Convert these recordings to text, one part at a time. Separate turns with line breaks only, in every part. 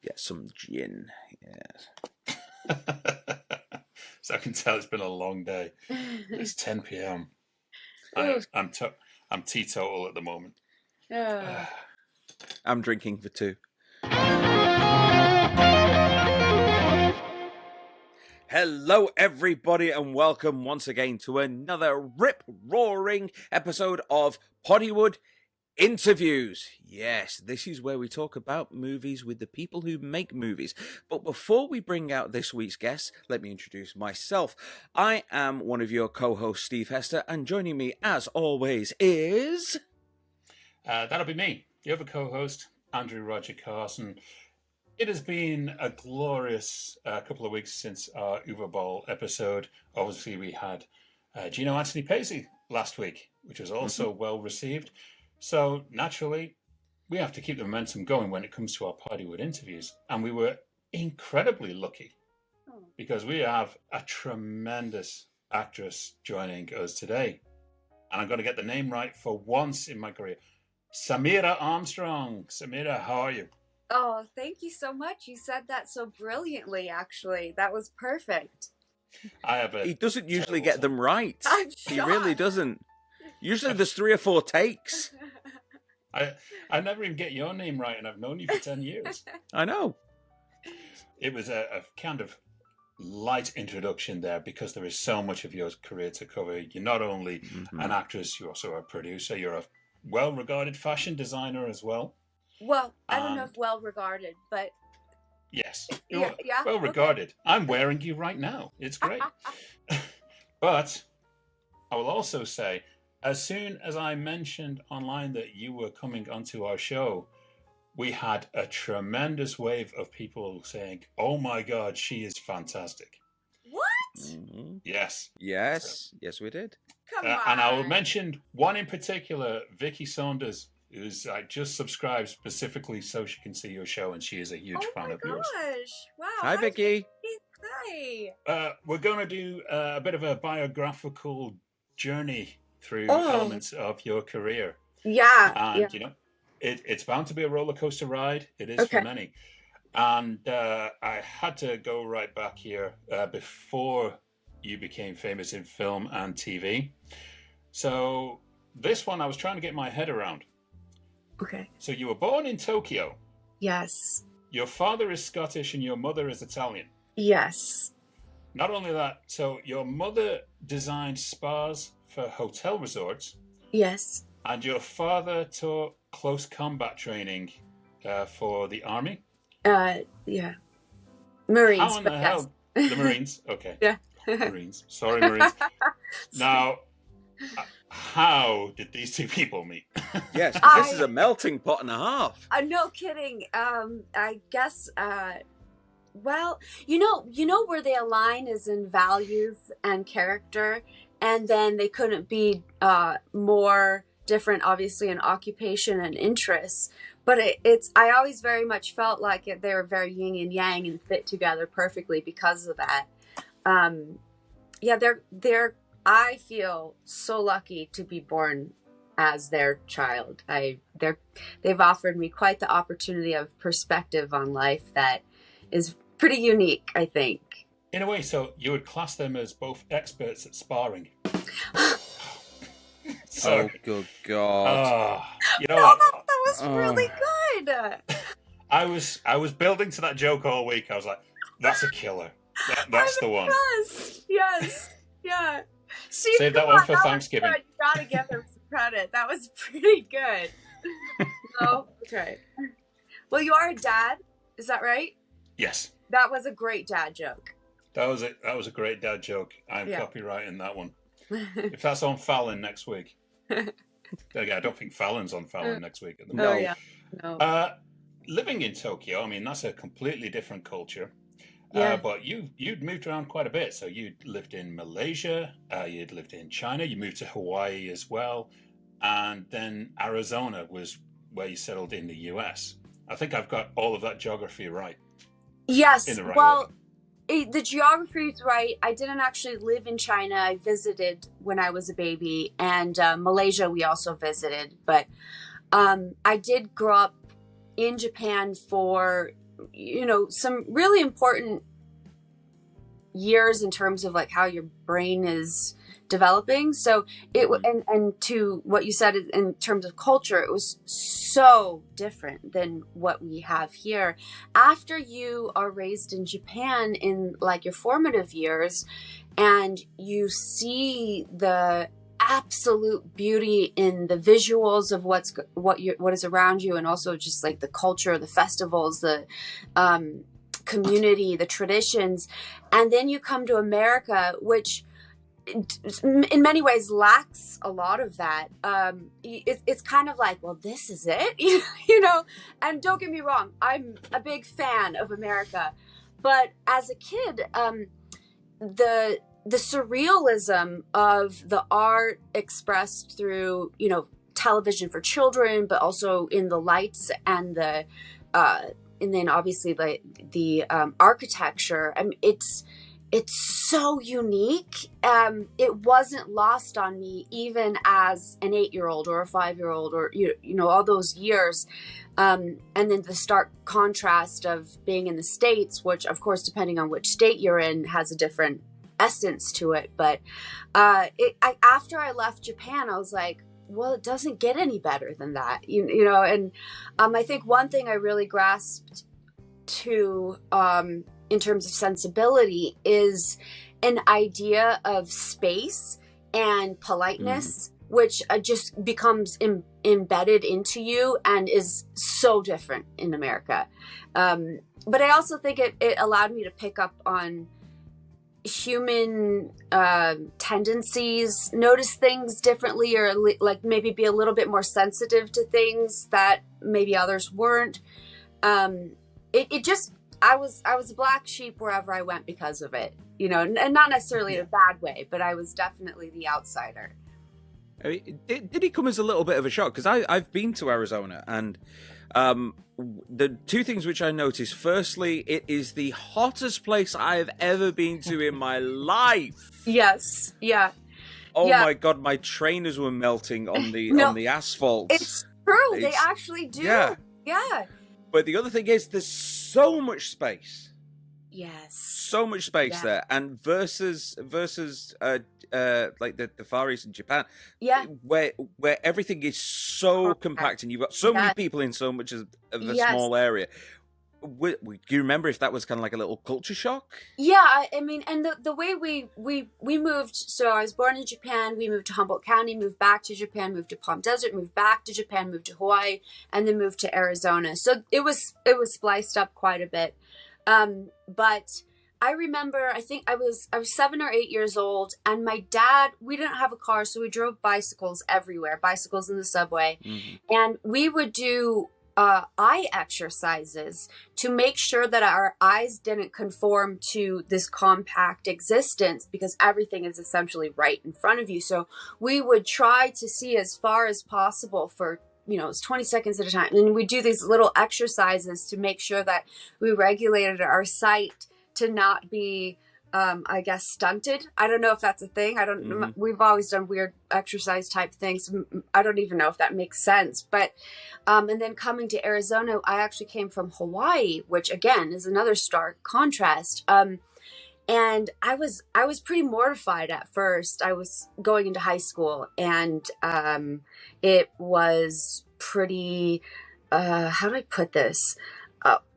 Get some gin. Yes.
So I can tell it's been a long day. It's 10 p.m. I'm teetotal at the moment.
I'm drinking for two. Hello, everybody, and welcome once again to another rip-roaring episode of Poddywood Interviews. Yes, this is where we talk about movies with the people who make movies. But before we bring out this week's guest, let me introduce myself. I am one of your co-hosts, Steve Hester, and joining me, as always, is...
That'll be me, the other co-host, Andrew Roger Carson. It has been a glorious couple of weeks since our Uber Bowl episode. Obviously, we had Gino Anthony Pacey last week, which was also well received. So, naturally, we have to keep the momentum going when it comes to our Poddywood interviews. And we were incredibly lucky because we have a tremendous actress joining us today. And I'm going to get the name right for once in my career. Samaire Armstrong. Samaire, how are you?
Oh, thank you so much. You said that so brilliantly, actually. That was perfect.
He doesn't usually get them right.
I'm shocked.
He really doesn't. Usually there's 3 or 4 takes.
I never even get your name right, and I've known you for 10 years.
I know.
It was a kind of light introduction there because there is so much of your career to cover. You're not only an actress, you're also a producer. You're a well-regarded fashion designer as well.
Well, I don't know if well-regarded, but...
Yes,
yeah,
well-regarded.
Okay.
I'm wearing you right now. It's great. But I will also say, as soon as I mentioned online that you were coming onto our show, we had a tremendous wave of people saying, "Oh my God, she is fantastic."
What?
Mm-hmm.
Yes.
Yes, we did.
Come on.
And I will mention one in particular, Vicky Saunders, who's just subscribed specifically so she can see your show, and she is a huge fan of yours.
Oh my gosh. Wow.
Hi, Vicky.
Hi.
We're going to do a bit of a biographical journey through elements of your career.
Yeah.
And, you know, it's bound to be a roller coaster ride. It is for many. And I had to go right back here before you became famous in film and TV. So this one I was trying to get my head around.
Okay.
So you were born in Tokyo.
Yes.
Your father is Scottish and your mother is Italian.
Yes.
Not only that, so your mother designed spas for hotel resorts.
Yes.
And your father taught close combat training for the army.
Yeah. Marines.
How in the hell? The Marines. Okay.
Yeah.
Marines. Sorry, Marines. Now, how did these two people meet?
Yes, this is a melting pot and a half.
No kidding. I guess. Well, you know where they align is in values and character, and then they couldn't be more different, obviously, in occupation and interests. But I always very much felt like they were very yin and yang and fit together perfectly because of that. I feel so lucky to be born as their child. They've offered me quite the opportunity of perspective on life that is pretty unique, I think.
In a way, so you would class them as both experts at sparring.
Oh, good God.
You know what?
That was really good.
I was building to that joke all week. I was like, that's a killer. That's the one.
Yes. Yeah.
Save that one for Thanksgiving.
You gotta give them some credit. That was pretty good. Oh, okay. Well, you are a dad. Is that right?
Yes.
That was a great dad joke.
That was a great dad joke. I'm copyrighting that one. If that's on Fallon next week. I don't think Fallon's on Fallon next week at the moment.
Oh, yeah. No.
Living in Tokyo, I mean, that's a completely different culture.
Yeah.
But you'd moved around quite a bit. So you'd lived in Malaysia, you'd lived in China, you moved to Hawaii as well. And then Arizona was where you settled in the US. I think I've got all of that geography right.
Yes.
In the right
well,
order.
The geography is right. I didn't actually live in China. I visited when I was a baby, and Malaysia we also visited. But I did grow up in Japan for some really important years in terms of like how your brain is developing. So and to what you said in terms of culture, it was so different than what we have here. After you are raised in Japan in like your formative years, and you see the absolute beauty in the visuals of what is around you, and also just like the culture, the festivals, the community, the traditions, and then you come to America, which in many ways lacks a lot of that. It's kind of like, well, this is it, and don't get me wrong, I'm a big fan of America, but as a kid, the surrealism of the art expressed through, television for children, but also in the lights and and then obviously the architecture. I mean, it's so unique. It wasn't lost on me even as an 8-year-old or a 5-year-old, or all those years. And then the stark contrast of being in the States, which of course, depending on which state you're in, has a different essence to it. But after I left Japan, I was like, well, it doesn't get any better than that, and I think one thing I really grasped to in terms of sensibility is an idea of space and politeness, which just becomes embedded into you and is so different in America. But I also think it allowed me to pick up on human tendencies, notice things differently, or like maybe be a little bit more sensitive to things that maybe others weren't. I was a black sheep wherever I went because of it, and not necessarily in a bad way, but I was definitely the outsider.
I mean, did it come as a little bit of a shock? Because I've been to Arizona, and the two things which I noticed: firstly, it is the hottest place I have ever been to in my life.
Yes, yeah.
Oh my God, my trainers were melting on the asphalt.
It's true; they actually do. Yeah.
But the other thing is, there's so much space.
Yes.
So much space there, and versus like the Far East in Japan, where everything is so compact, and you've got so many people in so much of a small area. Do you remember if that was kind of like a little culture shock?
Yeah, I mean, and the way we moved. So I was born in Japan. We moved to Humboldt County, moved back to Japan, moved to Palm Desert, moved back to Japan, moved to Hawaii, and then moved to Arizona. So it was spliced up quite a bit. But I remember, I think I was 7 or 8 years old, and my dad, we didn't have a car, so we drove bicycles everywhere, bicycles in the subway, and we would do eye exercises to make sure that our eyes didn't conform to this compact existence, because everything is essentially right in front of you. So we would try to see as far as possible for it's 20 seconds at a time. And we do these little exercises to make sure that we regulated our sight to not be, I guess, stunted. I don't know if that's a thing. We've always done weird exercise type things. I don't even know if that makes sense. But, and then coming to Arizona, I actually came from Hawaii, which again is another stark contrast. And I was pretty mortified at first. I was going into high school, and it was pretty, how do I put this?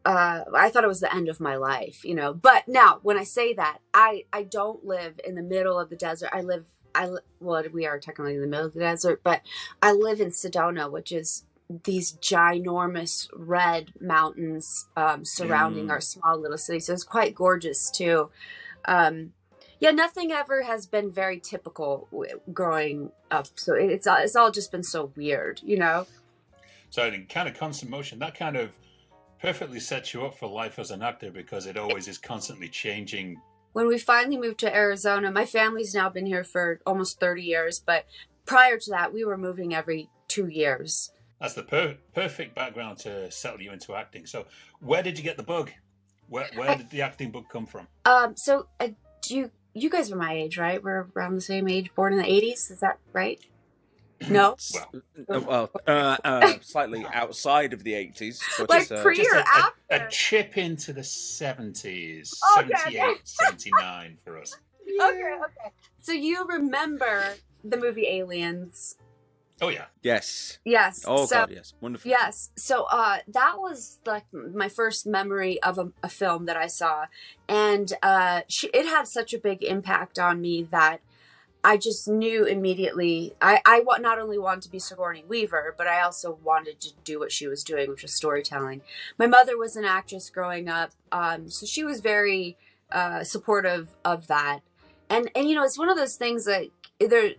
I thought it was the end of my life, But now, when I say that, I don't live in the middle of the desert. Well, we are technically in the middle of the desert, but I live in Sedona, which is these ginormous red mountains surrounding our small little city. So it's quite gorgeous too. Nothing ever has been very typical growing up. So it's all just been so weird,
So in kind of constant motion, that kind of perfectly sets you up for life as an actor, because it always is constantly changing.
When we finally moved to Arizona, my family's now been here for almost 30 years, but prior to that, we were moving every 2 years.
That's the perfect background to settle you into acting. So where did you get the bug? Where did the acting bug come from?
So you guys are my age, right? We're around the same age, born in the 80s. Is that right? No,
Slightly outside of the 80s, but
like pre
Just
or
a
after?
chip into the 70s,
Okay,
78, 79 for us.
Okay. So you remember the movie Aliens?
Oh, yeah.
yes.
Yes.
Oh
So
God, yes, wonderful.
yes. So that was like my first memory of a film that I saw, and it had such a big impact on me that I just knew immediately. Not only wanted to be Sigourney Weaver, but I also wanted to do what she was doing, which was storytelling. My mother was an actress growing up, so she was very supportive of that. And it's one of those things that either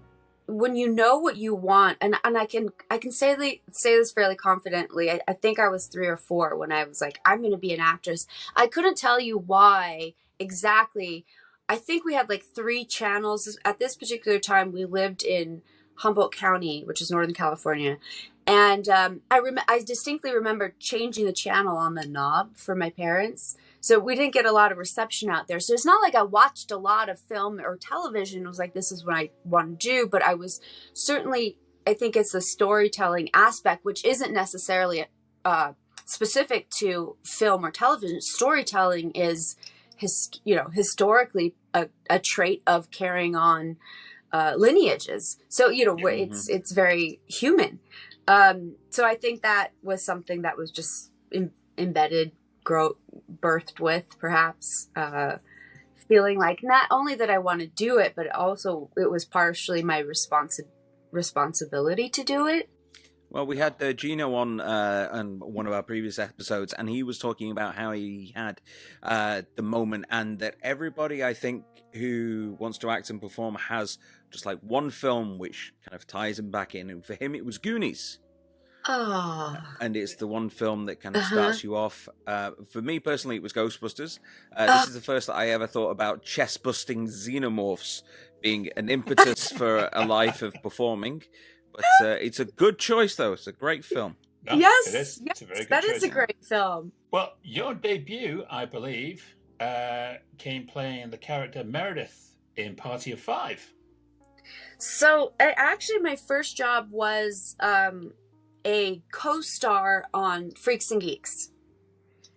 when you know what you want, and I can say this fairly confidently. I think I was 3 or 4 when I was like, I'm going to be an actress. I couldn't tell you why exactly. I think we had like 3 channels at this particular time. We lived in Humboldt County, which is Northern California, and I distinctly remember changing the channel on the knob for my parents. So we didn't get a lot of reception out there. So it's not like I watched a lot of film or television. It was like, this is what I want to do. But I was certainly, I think it's the storytelling aspect, which isn't necessarily specific to film or television. Storytelling is, historically a trait of carrying on lineages. So, it's very human. So I think that was something that was just embedded, birthed with, perhaps, feeling like not only that I want to do it, but also it was partially my responsibility to do it.
Well, we had Gino on one of our previous episodes, and he was talking about how he had the moment, and that everybody, I think, who wants to act and perform has just like one film which kind of ties him back in. And for him, it was Goonies.
Oh.
And it's the one film that kind of starts you off. For me personally, it was Ghostbusters. This is the first that I ever thought about chest-busting xenomorphs being an impetus for a life of performing. But it's a good choice, though. It's a great film.
No,
yes,
it is.
yes,
It's a very good
that
choice.
is a great film.
Well, your debut, I believe, came playing the character Meredith in Party of 5.
So actually, my first job was a co-star on Freaks and Geeks.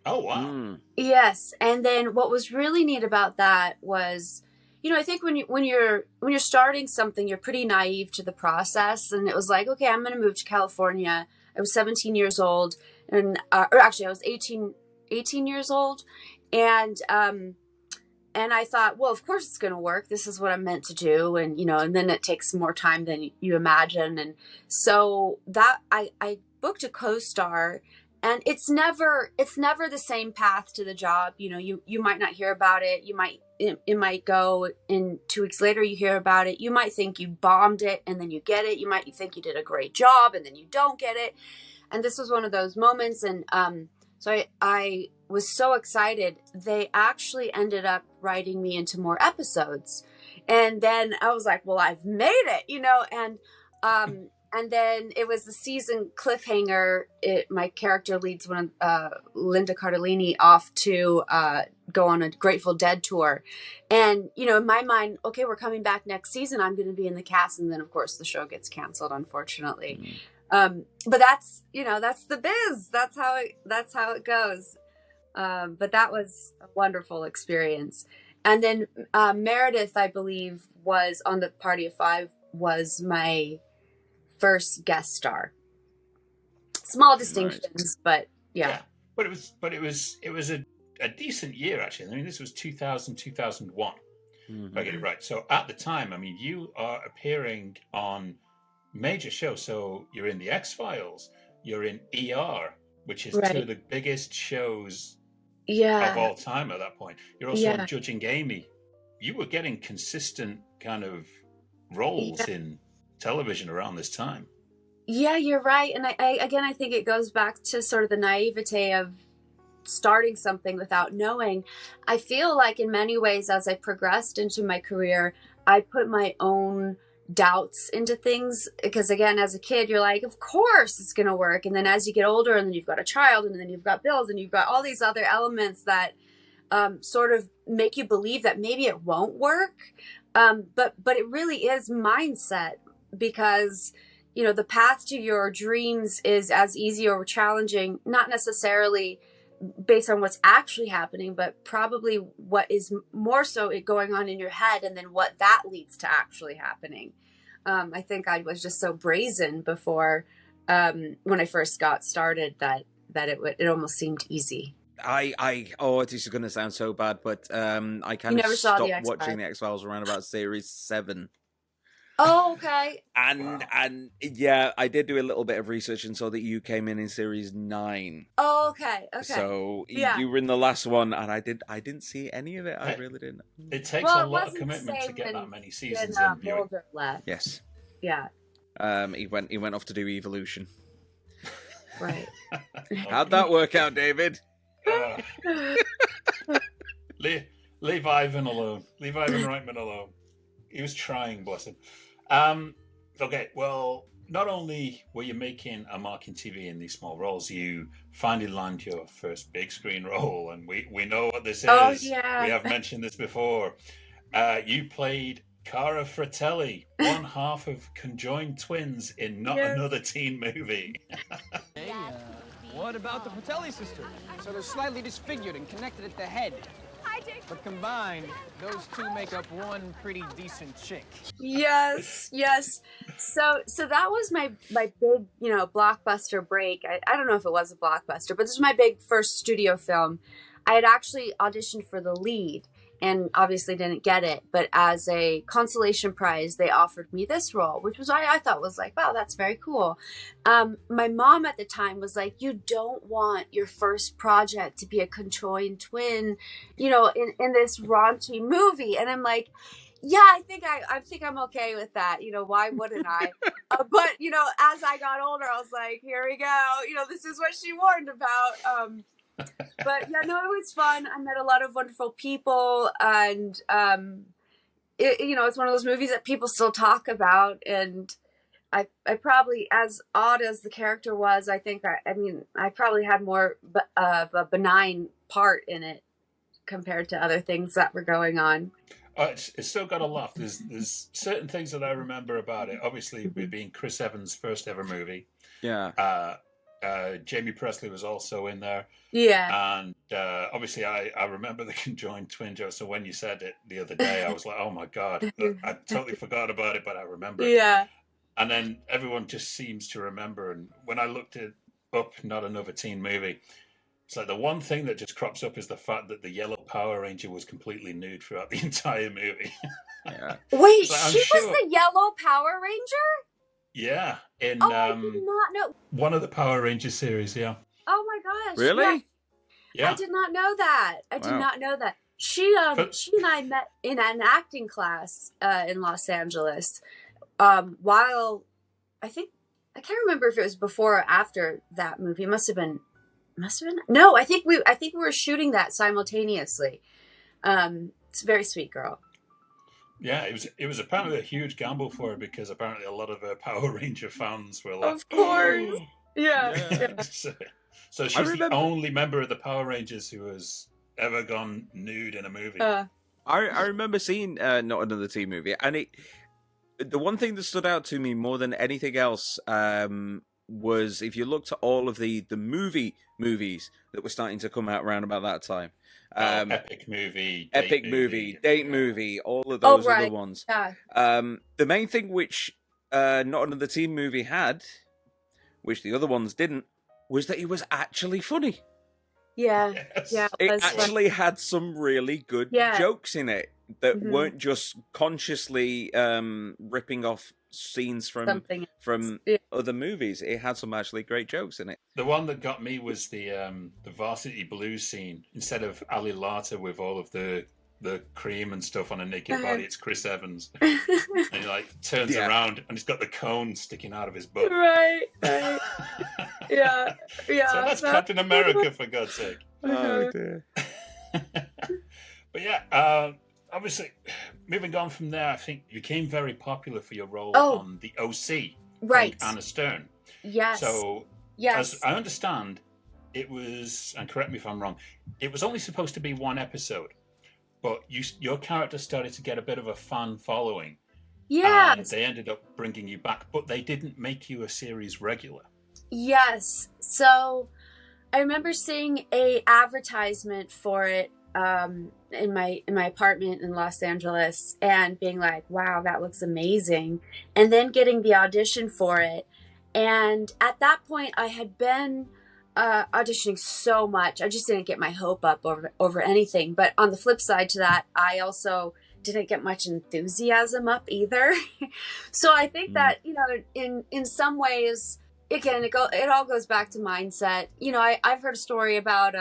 Oh, wow.
Yes, and then what was really neat about that was, I think when you're starting something, you're pretty naive to the process, and it was like, okay, I'm going to move to California. I was 17 years old, and or actually, I was 18 years old, and I thought, well, of course it's going to work. This is what I'm meant to do, and and then it takes more time than you imagine, and so that I booked a co-star. And it's never the same path to the job. You might not hear about it. It might go in 2 weeks later, you hear about it. You might think you bombed it and then you get it. You might think you did a great job and then you don't get it. And this was one of those moments. And so I was so excited. They actually ended up writing me into more episodes. And then I was like, well, I've made it, and then it was the season cliffhanger. My character leads Linda Cardellini off to go on a Grateful Dead tour. And, in my mind, okay, we're coming back next season. I'm going to be in the cast. And then, of course, the show gets canceled, unfortunately. But that's the biz. That's how it goes. But that was a wonderful experience. And then Meredith, I believe, was on the Party of 5, was my first guest star. Small distinctions, but yeah.
But it was a decent year, actually. I mean, this was 2000, 2001. If I get it right. So at the time, I mean, you are appearing on major shows. So you're in the X-Files, you're in ER, which is 2 of the biggest shows of all time at that point. You're also on Judging Amy. You were getting consistent kind of roles in television around this time.
Yeah, you're right. And I think it goes back to sort of the naivete of starting something without knowing. I feel like in many ways, as I progressed into my career, I put my own doubts into things, because again, as a kid, you're like, of course it's going to work. And then as you get older, and then you've got a child, and then you've got bills, and you've got all these other elements that sort of make you believe that maybe it won't work. But it really is mindset, because the path to your dreams is as easy or challenging, not necessarily based on what's actually happening, but probably what is more so it going on in your head, and then what that leads to actually happening. I think I was just so brazen before, when I first got started, that it almost seemed easy.
This is going to sound so bad, but I kind of
never saw the
stopped
X-Files?
watching the X-Files around about series 7.
Oh, okay.
And yeah, I did do a little bit of research and saw that you came in series 9.
Oh, okay.
So
Yeah.
you were in the last one, and I didn't see any of it. I really didn't.
It takes a lot of commitment to get that many seasons in viewing.
Mulder left.
Yes.
Yeah.
He went off to do Evolution.
Right.
How'd that work out, David?
Leave Ivan alone. Leave Ivan Reitman alone. He was trying, bless him. Okay, well, not only were you making a mark in TV in these small roles, you finally land your first big screen role, and we know what this is.
Oh, yeah.
We have mentioned this before. You played Cara Fratelli, one half of conjoined twins in Not Another Teen Movie.
Hey, what about the Fratelli sisters? So they're slightly disfigured and connected at the head. But combined, those two make up one pretty decent chick.
Yes. So that was my big, blockbuster break. I don't know if it was a blockbuster, but this was my big first studio film. I had actually auditioned for the lead and obviously didn't get it. But as a consolation prize, they offered me this role, which was I thought was like, wow, that's very cool. My mom at the time was like, you don't want your first project to be a conjoined twin, in this raunchy movie. And I'm like, yeah, I think I'm okay with that. Why wouldn't I? But, as I got older, I was like, here we go. This is what she warned about. But yeah, no, it was fun. I met a lot of wonderful people, and it's one of those movies that people still talk about. And I probably, as odd as the character was, I think I probably had more of a benign part in it compared to other things that were going on.
It's still got a laugh. There's certain things that I remember about it. Obviously, it being Chris Evans' first ever movie.
Yeah.
Jamie Presley was also in there.
Yeah.
And obviously, I remember the conjoined twin joke. So when you said it the other day, I was like, oh my God, I totally forgot about it, but I remember it.
Yeah.
And then everyone just seems to remember. And when I looked it up, Not Another Teen Movie, it's like the one thing that just crops up is the fact that the yellow Power Ranger was completely nude throughout the entire movie.
Yeah.
Wait, she was the yellow Power Ranger?
Yeah, in
I did not know.
one of the Power Ranger series. Yeah.
Oh my gosh!
Really?
Yeah.
I did not know that. Did not know that. She and I met in an acting class in Los Angeles. While I can't remember if it was before or after that movie. It must have been. No, I think we were shooting that simultaneously. It's a very sweet girl.
Yeah, it was apparently a huge gamble for her because apparently a lot of her Power Ranger fans were like,
of course, yeah.
So she's the only member of the Power Rangers who has ever gone nude in a movie.
I remember seeing Not Another Teen Movie, and the one thing that stood out to me more than anything else was if you looked at all of the movies that were starting to come out around about that time.
Epic movie,
Date movie, all of those other ones.
Yeah.
The main thing which Not Another Teen Movie had, which the other ones didn't, was that it was actually funny.
Yeah,
yes.
yeah.
It actually had some really good jokes in it that weren't just consciously ripping off scenes from other movies. It had some actually great jokes in it.
The one that got me was the Varsity Blues scene. Instead of Ali Larter with all of the cream and stuff on a naked body, it's Chris Evans. And he turns around and he's got the cone sticking out of his butt.
Right. Yeah.
So that's Captain America, for God's sake.
Oh dear.
But yeah, obviously, moving on from there, I think you became very popular for your role on the OC,
right?
Anna Stern.
Yes.
So, as I understand, it was, and correct me if I'm wrong, it was only supposed to be one episode, but your character started to get a bit of a fan following.
Yeah.
And they ended up bringing you back, but they didn't make you a series regular.
Yes. So I remember seeing a advertisement for it in my apartment in Los Angeles and being like, wow, that looks amazing. And then getting the audition for it. And at that point I had been auditioning so much. I just didn't get my hope up over anything. But on the flip side to that, I also didn't get much enthusiasm up either. So I think that, you know, in some ways, again, it all goes back to mindset. You know, I've heard a story about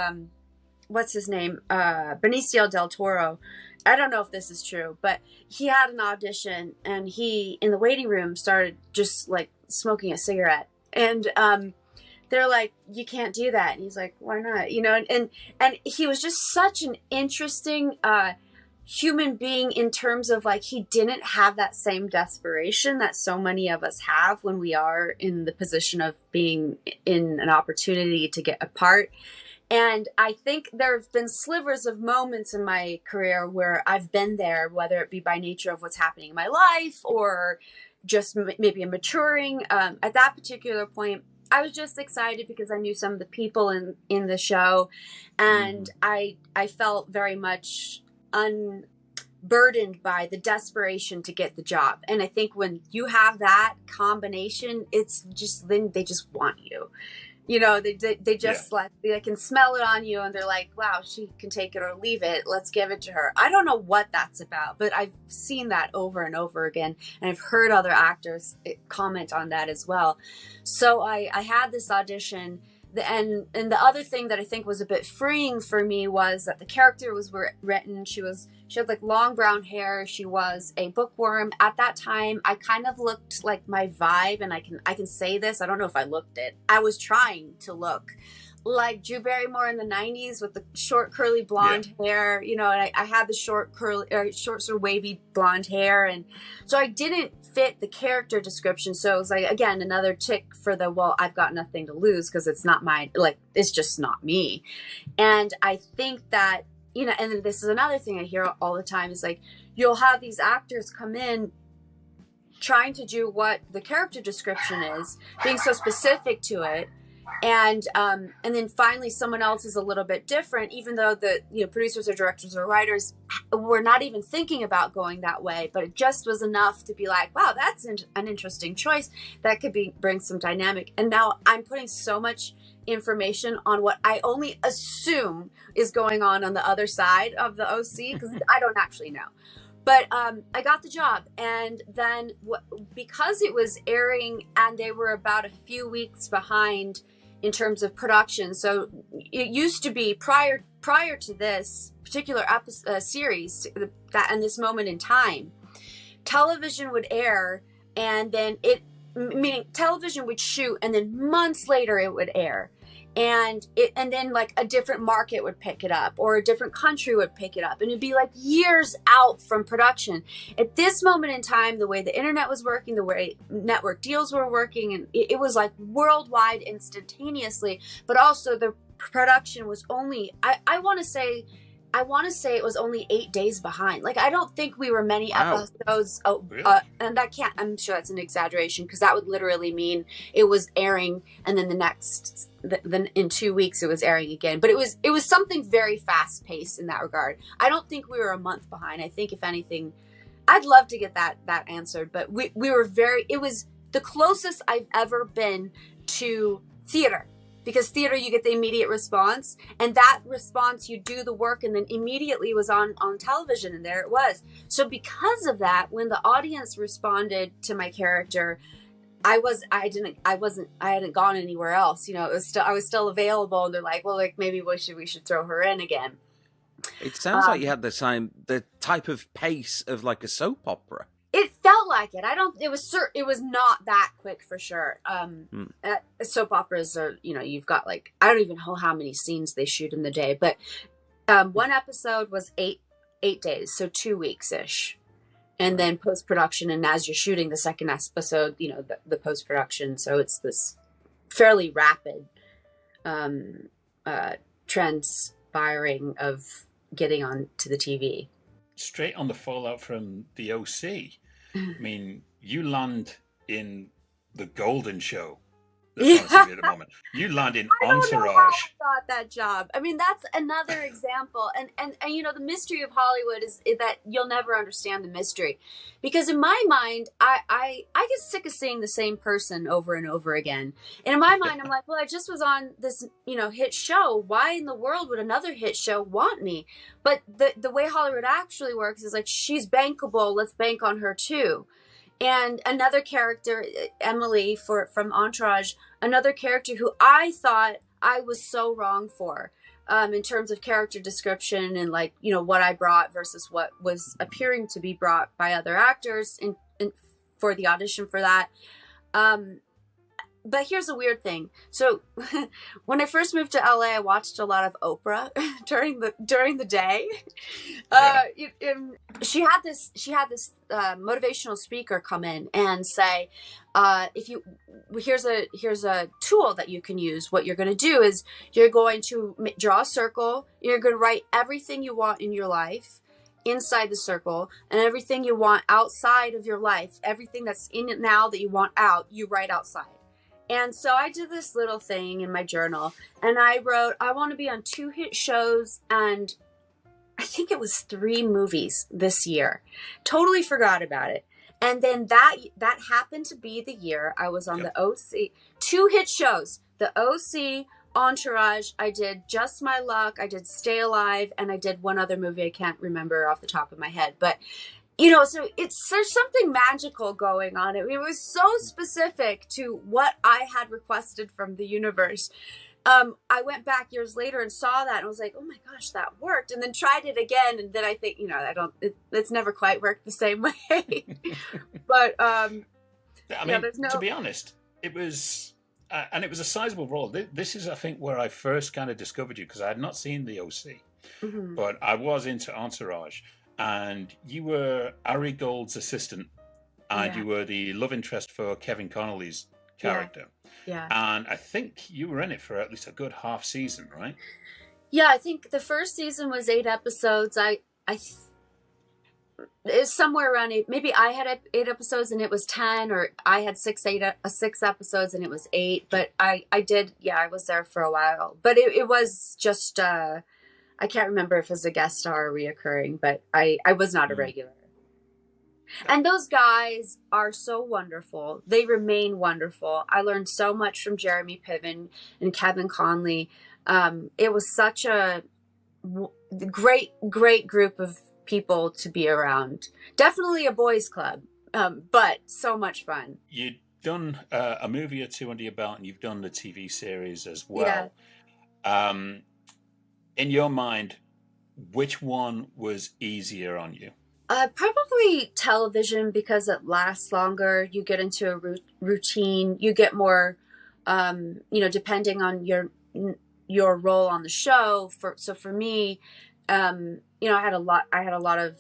what's his name, Benicio del Toro. I don't know if this is true, but he had an audition and he in the waiting room started just like smoking a cigarette, and they're like, you can't do that, and he's like, why not? You know, and he was just such an interesting human being in terms of like he didn't have that same desperation that so many of us have when we are in the position of being in an opportunity to get a part. And I think there have been slivers of moments in my career where I've been there, whether it be by nature of what's happening in my life or just maybe a maturing. At that particular point, I was just excited because I knew some of the people in the show, and I felt very much unburdened by the desperation to get the job. And I think when you have that combination, it's just, then they just want you. You know, they just like, they can smell it on you and they're like, wow, she can take it or leave it. Let's give it to her. I don't know what that's about, but I've seen that over and over again. And I've heard other actors comment on that as well. So I had this audition. And the other thing that I think was a bit freeing for me was that the character was written. She had like long brown hair. She was a bookworm. At that time, I kind of looked like my vibe, and I can say this. I don't know if I looked it. I was trying to look like Drew Barrymore in the 90s with the short curly blonde hair, you know, and I had the short sort of wavy blonde hair. And so I didn't fit the character description. So it was like, again, another tick for the, well, I've got nothing to lose because it's not it's just not me. And I think that, you know, and then this is another thing I hear all the time is like, you'll have these actors come in trying to do what the character description is, being so specific to it. And then finally someone else is a little bit different, even though the, you know, producers or directors or writers were not even thinking about going that way, but it just was enough to be like, wow, that's an interesting choice that could bring some dynamic. And now I'm putting so much information on what I only assume is going on the other side of the OC, because I don't actually know. But I got the job, and then because it was airing and they were about a few weeks behind in terms of production. So it used to be prior to this particular series, that and this moment in time, television would air, and then meaning television would shoot, and then months later it would air. And then like a different market would pick it up, or a different country would pick it up, and it'd be like years out from production. At this moment in time, the way the internet was working, the way network deals were working, and it was like worldwide instantaneously, but also the production was only, I want to say it was only 8 days behind. Like, I don't think we were many episodes.
Really?
And I'm sure that's an exaggeration, because that would literally mean it was airing, and then then in 2 weeks it was airing again. But it was something very fast paced in that regard. I don't think we were a month behind. I think if anything, I'd love to get that answered, but we were it was the closest I've ever been to theater. Because theater, you get the immediate response, and that response, you do the work, and then immediately was on television, and there it was. So because of that, when the audience responded to my character, I hadn't gone anywhere else. You know, I was still available, and they're like, well, like maybe we should throw her in again.
It sounds like you had the type of pace of like a soap opera.
It felt like it. It was not that quick for sure. Soap operas are, you know, you've got like, I don't even know how many scenes they shoot in the day, but one episode was eight days, so 2 weeks ish, and then post production. And as you're shooting the second episode, you know, the post production, so it's this fairly rapid transpiring of getting on to the TV.
Straight on the fallout from the OC. I mean, you land in the Golden Show that's
Yeah.
on TV at the moment. You land in
I don't know how I
Entourage.
got that job. I mean, that's another example. And you know, the mystery of Hollywood is that you'll never understand the mystery. Because in my mind, I get sick of seeing the same person over and over again. And in my mind, I'm like, well, I just was on this, you know, hit show. Why in the world would another hit show want me? But the way Hollywood actually works is like, she's bankable. Let's bank on her too. And another character, Emily from Entourage, another character who I thought I was so wrong for, in terms of character description and like, you know, what I brought versus what was appearing to be brought by other actors in for the audition for that. But here's a weird thing. So when I first moved to LA, I watched a lot of Oprah during the day. She had this motivational speaker come in and say, here's a tool that you can use. What you're going to do is you're going to draw a circle. You're going to write everything you want in your life inside the circle, and everything you want outside of your life, everything that's in it now that you want out, you write outside. And so I did this little thing in my journal, and I wrote, I want to be on 2 hit shows, and I think it was 3 movies this year. Totally forgot about it. And then that happened to be the year I was on the OC. 2 hit shows, the OC, Entourage, I did Just My Luck, I did Stay Alive, and I did one other movie I can't remember off the top of my head. But you know, so there's something magical going on. It was so specific to what I had requested from the universe. I went back years later and saw that and was like, oh my gosh, that worked. And then tried it again. And then I think, you know, it's never quite worked the same way. But,
I mean, to be honest, it was, and it was a sizable role. This is, I think, where I first kind of discovered you, because I had not seen the OC, but I was into Entourage. And you were Ari Gold's assistant, and you were the love interest for Kevin Connolly's character.
Yeah.
And I think you were in it for at least a good half season, right?
Yeah, I think the first season was 8 episodes. It's somewhere around 8. Maybe I had 8 episodes and it was 10, or I had 6 episodes and it was 8. But I was there for a while. But it was just... I can't remember if it was a guest star or reoccurring, but I was not a regular. And those guys are so wonderful. They remain wonderful. I learned so much from Jeremy Piven and Kevin Conley. It was such a great group of people to be around. Definitely a boys' club, but so much fun.
You've done a movie or 2 under your belt, and you've done the TV series as well. Yeah. In your mind, which one was easier on you?
Probably television, because it lasts longer. You get into a routine. You get more, depending on your role on the show. So for me, I had a lot of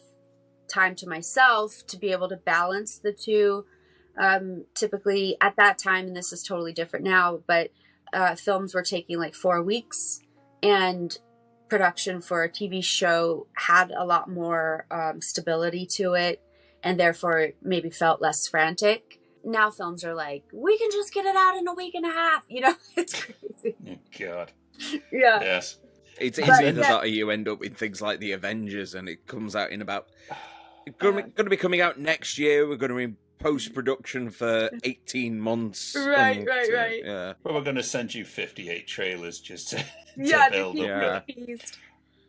time to myself to be able to balance the two. Typically at that time, and this is totally different now, but films were taking like 4 weeks, and production for a TV show had a lot more stability to it, and therefore it maybe felt less frantic. Now films are like, we can just get it out in a week and a half. You know, it's crazy.
Oh, God.
Yeah.
Yes.
It's either that or you end up with things like The Avengers, and it comes out in about... It's going to be coming out next year. We're going to be in post-production for 18 months.
Right.
Yeah. Well, we're going to send you 58 trailers just to build up.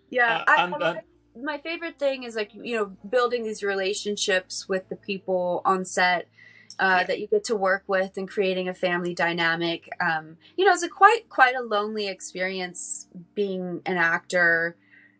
Yeah. My favorite thing is, like, building these relationships with the people on set that you get to work with, and creating a family dynamic. It's quite a lonely experience being an actor.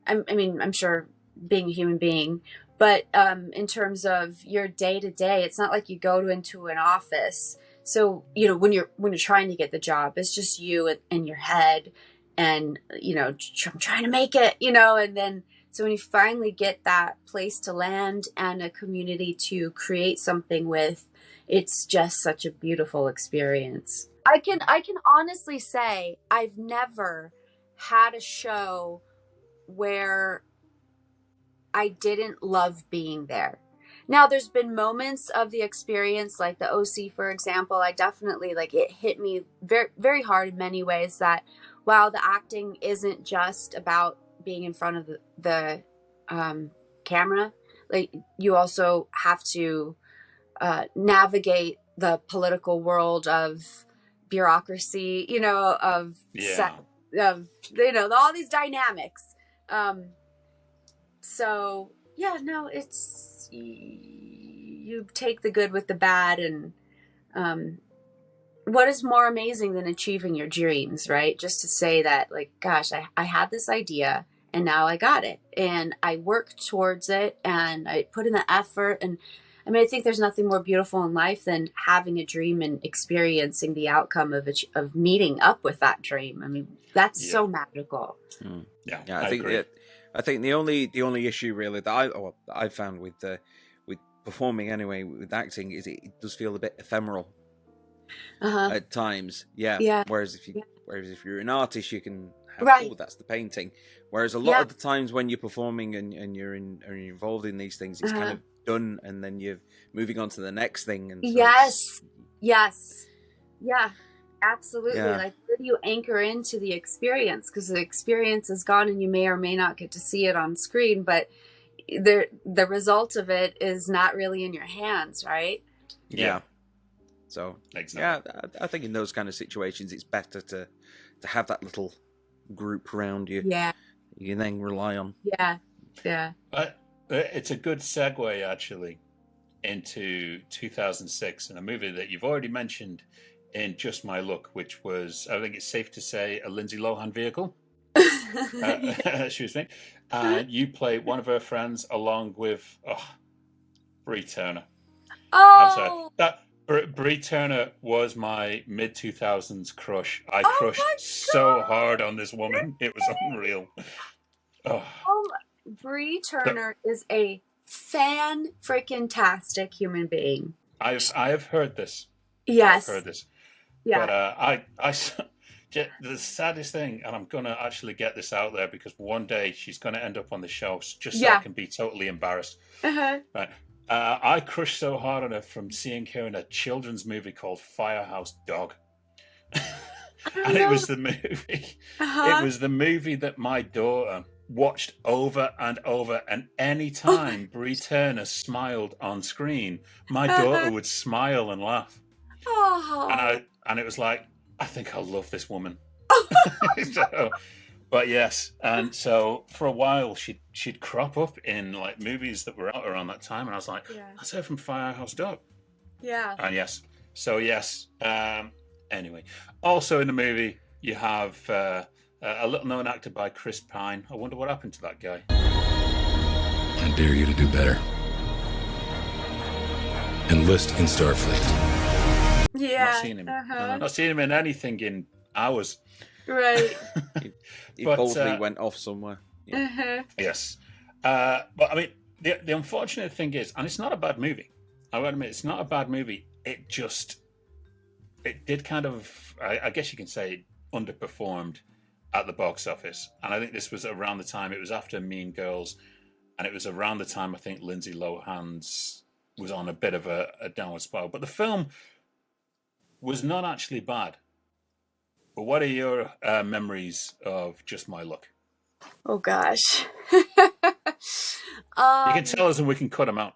I'm sure being a human being, but in terms of your day to day, it's not like you go into an office. So, when you're trying to get the job, it's just you and your head, and, I'm trying to make it, and then, so when you finally get that place to land and a community to create something with, it's just such a beautiful experience. I can honestly say I've never had a show where I didn't love being there. Now, there's been moments of the experience, like the OC, for example. I definitely, like, it hit me very, very hard in many ways that while the acting isn't just about being in front of the camera, like, you also have to navigate the political world of bureaucracy, of
Yeah.
all these dynamics. So yeah, no, it's, you take the good with the bad, and what is more amazing than achieving your dreams, right? Just to say that, like, gosh, I had this idea and now I got it, and I worked towards it, and I put in the effort. And I mean, I think there's nothing more beautiful in life than having a dream and experiencing the outcome of meeting up with that dream. I mean, that's so magical.
Yeah,
I think
agree.
I think the only issue really that I found with performing anyway, with acting, is it does feel a bit ephemeral at times. Yeah. Whereas if you're an artist, you can have, oh, that's the painting. Whereas a lot of the times when you're performing and you're involved in these things, it's kind of done, and then you're moving on to the next thing. And so
yeah, absolutely. Like, where do you anchor into the experience? Because the experience is gone, and you may or may not get to see it on screen, but the result of it is not really in your hands, right?
Yeah. So
exactly.
I think in those kind of situations, it's better to have that little group around you.
Yeah.
You can then rely on.
Yeah.
But it's a good segue, actually, into 2006, and a movie that you've already mentioned in Just My Luck, which was, I think it's safe to say, a Lindsay Lohan vehicle. Excuse me. You play one of her friends along with Bree Turner.
Oh,
I'm sorry. Bree Turner was my mid-2000s crush. I crushed so hard on this woman. It was unreal.
Bree Turner is a fan-freaking-tastic human being.
I have heard this.
Yes.
I've heard this.
Yeah.
But the saddest thing, and I'm going to actually get this out there because one day she's going to end up on the show, just so I can be totally embarrassed. Right. I crushed so hard on her from seeing her in a children's movie called Firehouse Dog. And it was the movie. It was the movie that my daughter watched over and over, and any time Bree Turner smiled on screen, my daughter would smile and laugh. And it was like, I think I love this woman. But yes, and so for a while she'd crop up in like movies that were out around that time, and I was like, that's her from Firehouse Dog.
Yeah.
And yes. Anyway, also in the movie you have a little known actor by Chris Pine. I wonder what happened to that guy.
I dare you to do better. Enlist in Starfleet.
Yeah.
Not seen him. Not seen him in anything in hours.
Right.
He boldly went off somewhere. Yeah.
Yes. But I mean, the unfortunate thing is, and it's not a bad movie. I would admit it's not a bad movie. It did kind of, I guess you can say, underperformed at the box office. And I think this was around the time, it was after Mean Girls, and it was around the time I think Lindsay Lohan's was on a bit of a downward spiral. But the film was not actually bad. But what are your memories of Just My Luck?
Oh, gosh.
You can tell us and we can cut them out.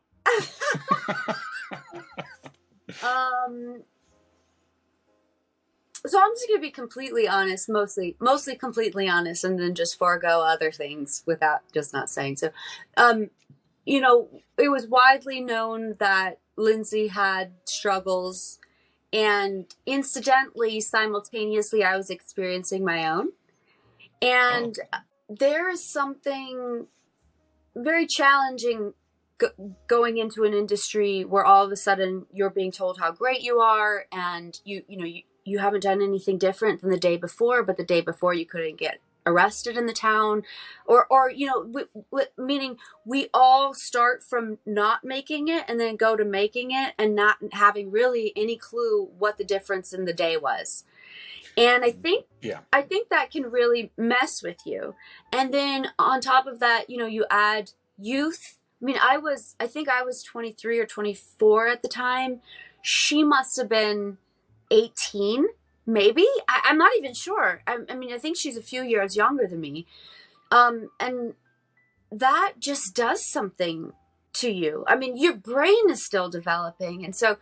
So I'm just going to be completely honest, mostly completely honest, and then just forego other things without just not saying. So, it was widely known that Lindsay had struggles, and incidentally, simultaneously, I was experiencing my own. And there is something very challenging going into an industry where all of a sudden you're being told how great you are, and you haven't done anything different than the day before, but the day before you couldn't get arrested in the town, or meaning we all start from not making it and then go to making it and not having really any clue what the difference in the day was. And I think that can really mess with you. And then on top of that, you add youth, I mean, I think I was 23 or 24 at the time. She must have been 18, maybe. I'm not even sure. I mean, I think she's a few years younger than me. And that just does something to you. I mean, your brain is still developing. And so,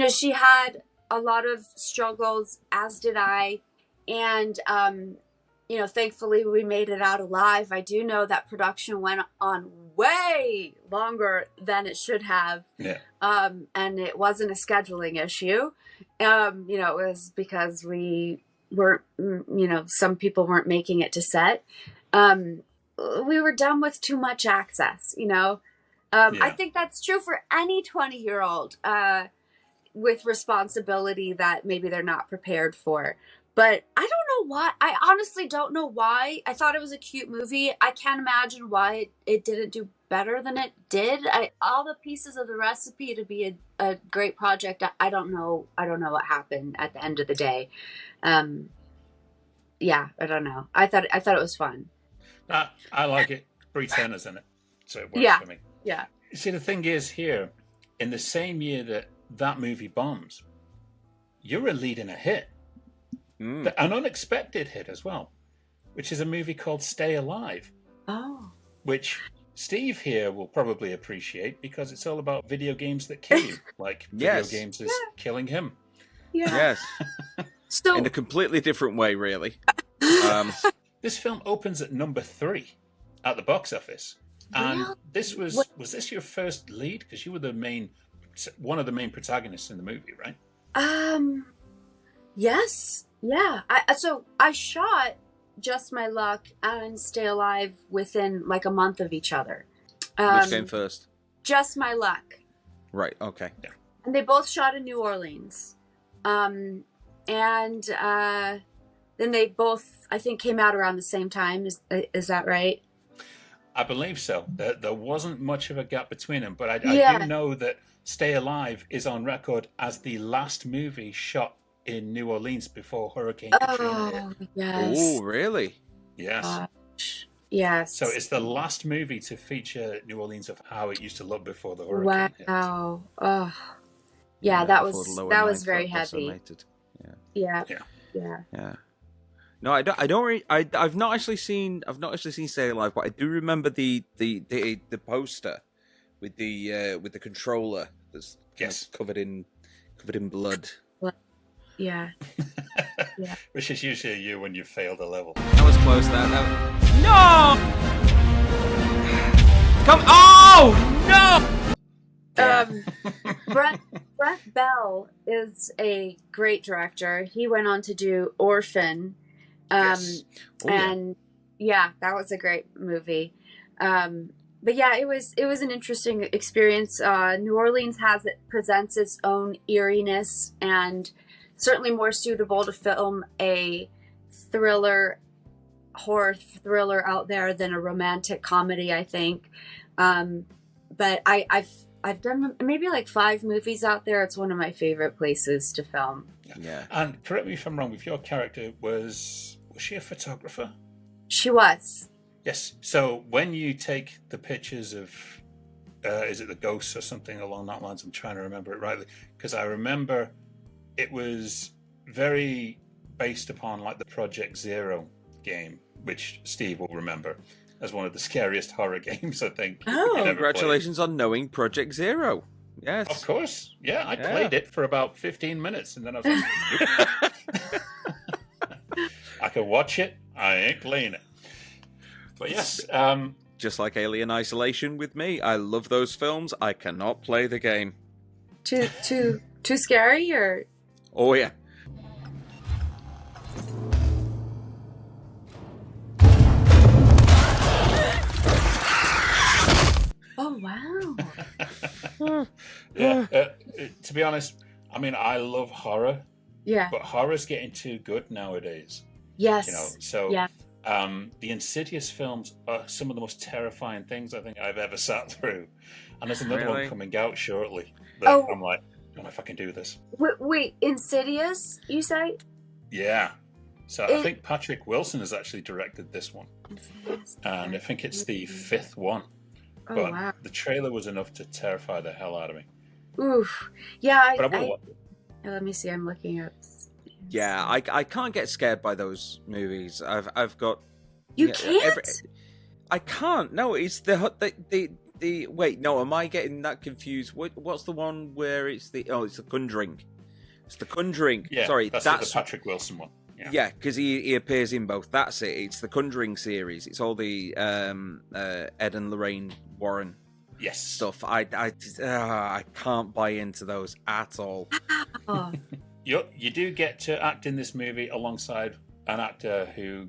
she had a lot of struggles, as did I. And, thankfully we made it out alive. I do know that production went on way longer than it should have.
Yeah.
And it wasn't a scheduling issue. It was because we weren't, some people weren't making it to set. We were done with too much access, I think that's true for any 20-year-old with responsibility that maybe they're not prepared for. But I don't know why. I honestly don't know why. I thought it was a cute movie. I can't imagine why it didn't do better than it did. All the pieces of the recipe to be a great project, I don't know. I don't know what happened at the end of the day. Yeah, I don't know. I thought it was fun.
I like it. Brie Turner's in it, so it works for me.
Yeah.
See, the thing is here, in the same year that movie bombs, you're a lead in a hit. An unexpected hit as well, which is a movie called Stay Alive.
Oh.
Which Steve here will probably appreciate because it's all about video games that kill you. Like video games is killing him.
Yeah.
Yes.
So
in a completely different way, really.
This film opens at number 3 at the box office. And this was this your first lead? Because you were one of the main protagonists in the movie, right?
Yes. Yeah. I shot Just My Luck and Stay Alive within like a month of each other.
Which came first?
Just My Luck.
Right. Okay.
Yeah.
And they both shot in New Orleans. And then they both, I think, came out around the same time. Is that right?
I believe so. There wasn't much of a gap between them, but I do know that Stay Alive is on record as the last movie shot in New Orleans before Hurricane Katrina hit.
Yes.
Oh, really?
Yes.
Yes.
So it's the last movie to feature New Orleans of how it used to look before the hurricane hit.
Wow. Oh. Yeah, that was very heavy. Yeah.
No, I don't. I've not actually seen Stay Alive, but I do remember the poster with the controller that's covered in blood.
Yeah. Yeah.
Which is usually you when you failed a level.
That was close. No! Come! Oh no!
Brett Bell is a great director. He went on to do Orphan.
Yes.
And that was a great movie. But yeah, it was an interesting experience. New Orleans presents its own eeriness and certainly more suitable to film a horror thriller out there than a romantic comedy, I think. But I've done maybe like 5 movies out there. It's one of my favorite places to film.
Yeah. And correct me if I'm wrong, with your character, was she a photographer?
She was.
Yes. So when you take the pictures of, is it the ghosts or something along that lines? I'm trying to remember it rightly. Because I remember it was very based upon like the Project Zero game, which Steve will remember as one of the scariest horror games, I think.
Oh,
congratulations on knowing Project Zero. Yes.
Of course. Yeah, I played it for about 15 minutes and then I was like, I can watch it, I ain't playing it. But yes.
Just like Alien Isolation with me. I love those films. I cannot play the game.
Too scary or?
Oh, yeah.
Oh, wow.
To be honest, I mean, I love horror.
Yeah.
But horror's getting too good nowadays.
Yes.
The Insidious films are some of the most terrifying things I think I've ever sat through. And there's another one coming out shortly that I'm like, I don't know if I can do this.
Wait, Insidious, you say?
Yeah. So I think Patrick Wilson has actually directed this one. And I think it's the 5th one.
Oh
but
wow.
the trailer was enough to terrify the hell out of me.
Oof. Yeah.
But I will watch it.
Let me see. I'm looking up.
Yeah, I can't get scared by those movies. I've got.
You can't.
I can't. No, it's the wait. No, am I getting that confused? What's the one where it's the Conjuring? It's the Conjuring.
Yeah,
Sorry,
that's the Patrick Wilson one.
Yeah, because he appears in both. That's it. It's the Conjuring series. It's all the Ed and Lorraine Warren stuff. I can't buy into those at all.
Oh.
You do get to act in this movie alongside an actor who,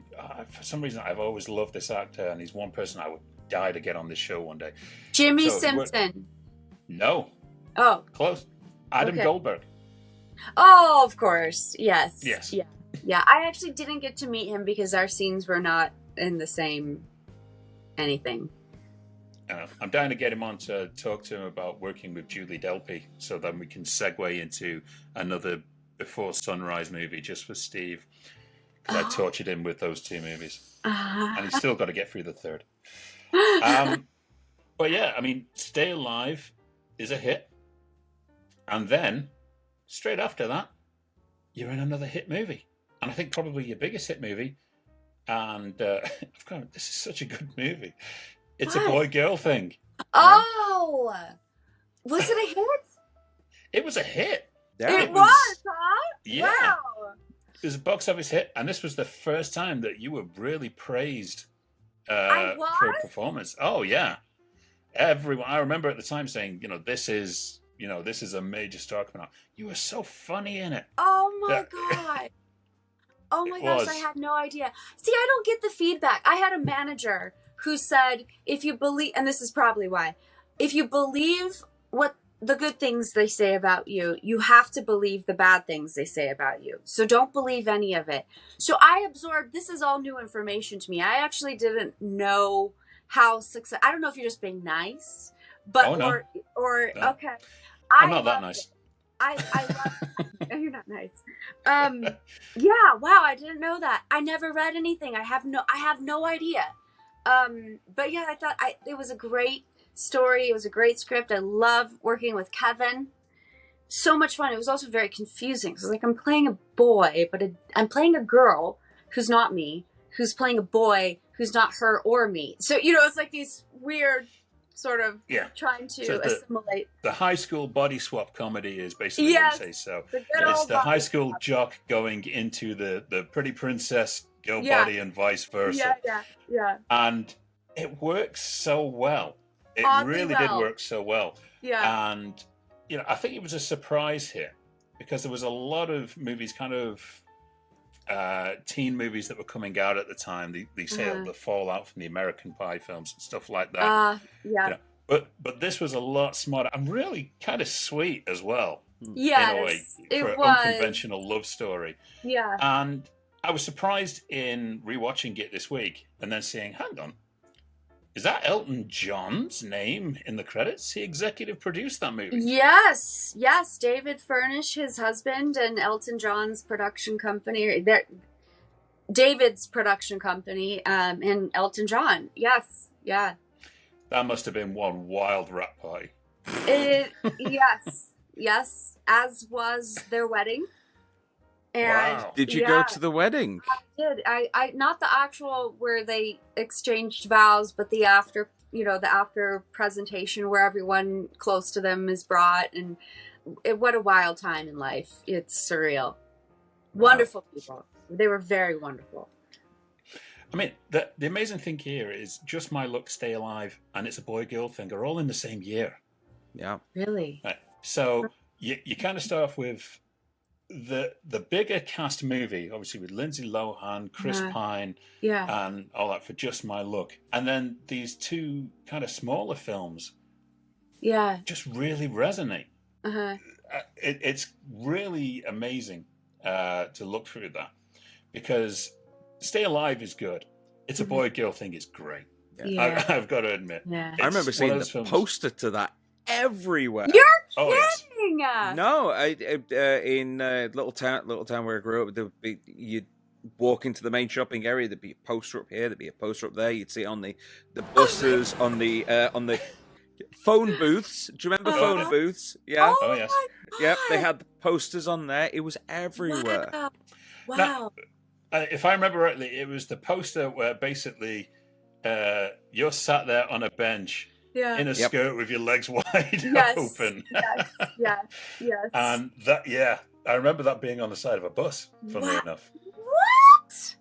for some reason, I've always loved this actor, and he's one person I would die to get on this show one day.
Jimmy Simpson.
No.
Oh.
Close. Adam Goldberg.
Oh, of course. Yes.
Yes.
Yeah. Yeah. I actually didn't get to meet him because our scenes were not in the same anything.
I'm dying to get him on to talk to him about working with Julie Delpy, so then we can segue into another Before Sunrise movie just for Steve, because I tortured him with those two movies, and he's still got to get through the third. But yeah, I mean, Stay Alive is a hit, and then straight after that, you're in another hit movie, and I think probably your biggest hit movie. And this is such a good movie. It's a boy-girl thing.
Oh, was it a hit?
It was a hit.
Yeah,
it was, huh?
Yeah.
Wow.
It was a box office hit, and this was the first time that you were really praised for a performance. Oh yeah, everyone. I remember at the time saying, this is a major star coming out. You were so funny in it.
Oh my god. Oh my gosh, I had no idea. See, I don't get the feedback. I had a manager who said, if you believe, and this is probably why, if you believe what the good things they say about you, you have to believe the bad things they say about you. So don't believe any of it. So I absorbed, this is all new information to me. I actually didn't know how success, I don't know if you're just being nice, but,
no.
Okay.
I'm not that nice.
I love you're not nice. Yeah, wow, I didn't know that. I never read anything. I have no idea. But yeah, I thought it was a great story. It was a great script. I love working with Kevin. So much fun. It was also very confusing. So I'm playing a boy, but I'm playing a girl who's not me, who's playing a boy who's not her or me. So, it's like these weird sort of trying to assimilate.
The high school body swap comedy is basically what you say. So it's the high school jock going into the pretty princess girl body and vice versa.
Yeah.
And it works so well. It really did work so well.
Yeah.
And, I think it was a surprise here because there was a lot of movies, kind of teen movies that were coming out at the time. They say the fallout from the American Pie films and stuff like that.
Yeah.
But this was a lot smarter and really kind of sweet as well.
Yes,
in a way,
it
for an
was.
unconventional love story.
Yeah.
And I was surprised in rewatching it this week and then seeing, hang on, is that Elton John's name in the credits? He executive produced that movie.
Yes. David Furnish, his husband, and Elton John's production company. David's production company, and Elton John. Yes. Yeah.
That must have been one wild rap party.
Yes. As was their wedding. And
wow.
Did you go to the wedding?
I did. I not the actual where they exchanged vows, but the after presentation where everyone close to them is brought, and what a wild time in life. It's surreal. Wow. Wonderful people. They were very wonderful.
I mean, the amazing thing here is Just My Luck, Stay Alive, and It's a Boy-Girl Thing are all in the same year.
Yeah.
Really?
Right. So you kind of start off with the bigger cast movie, obviously with Lindsay Lohan, Chris Pine, and all that for Just My Luck. And then these two kind of smaller films just really resonate. It's really amazing to look through that because Stay Alive is good. It's a boy-girl thing is great.
Yeah.
I've got to admit.
Yeah.
I remember seeing the poster to that everywhere.
You're kidding!
No, in little town where I grew up, walk into the main shopping area, there'd be a poster up here, there'd be a poster up there. You'd see it on the buses, on the phone booths. Do you remember phone booths? Yeah.
Oh, yes.
Yep, they had the posters on there. It was everywhere.
Wow.
Now, if I remember rightly, it was the poster where basically you're sat there on a bench in a skirt with your legs wide open.
Yes.
And I remember that being on the side of a bus, funnily enough.
What?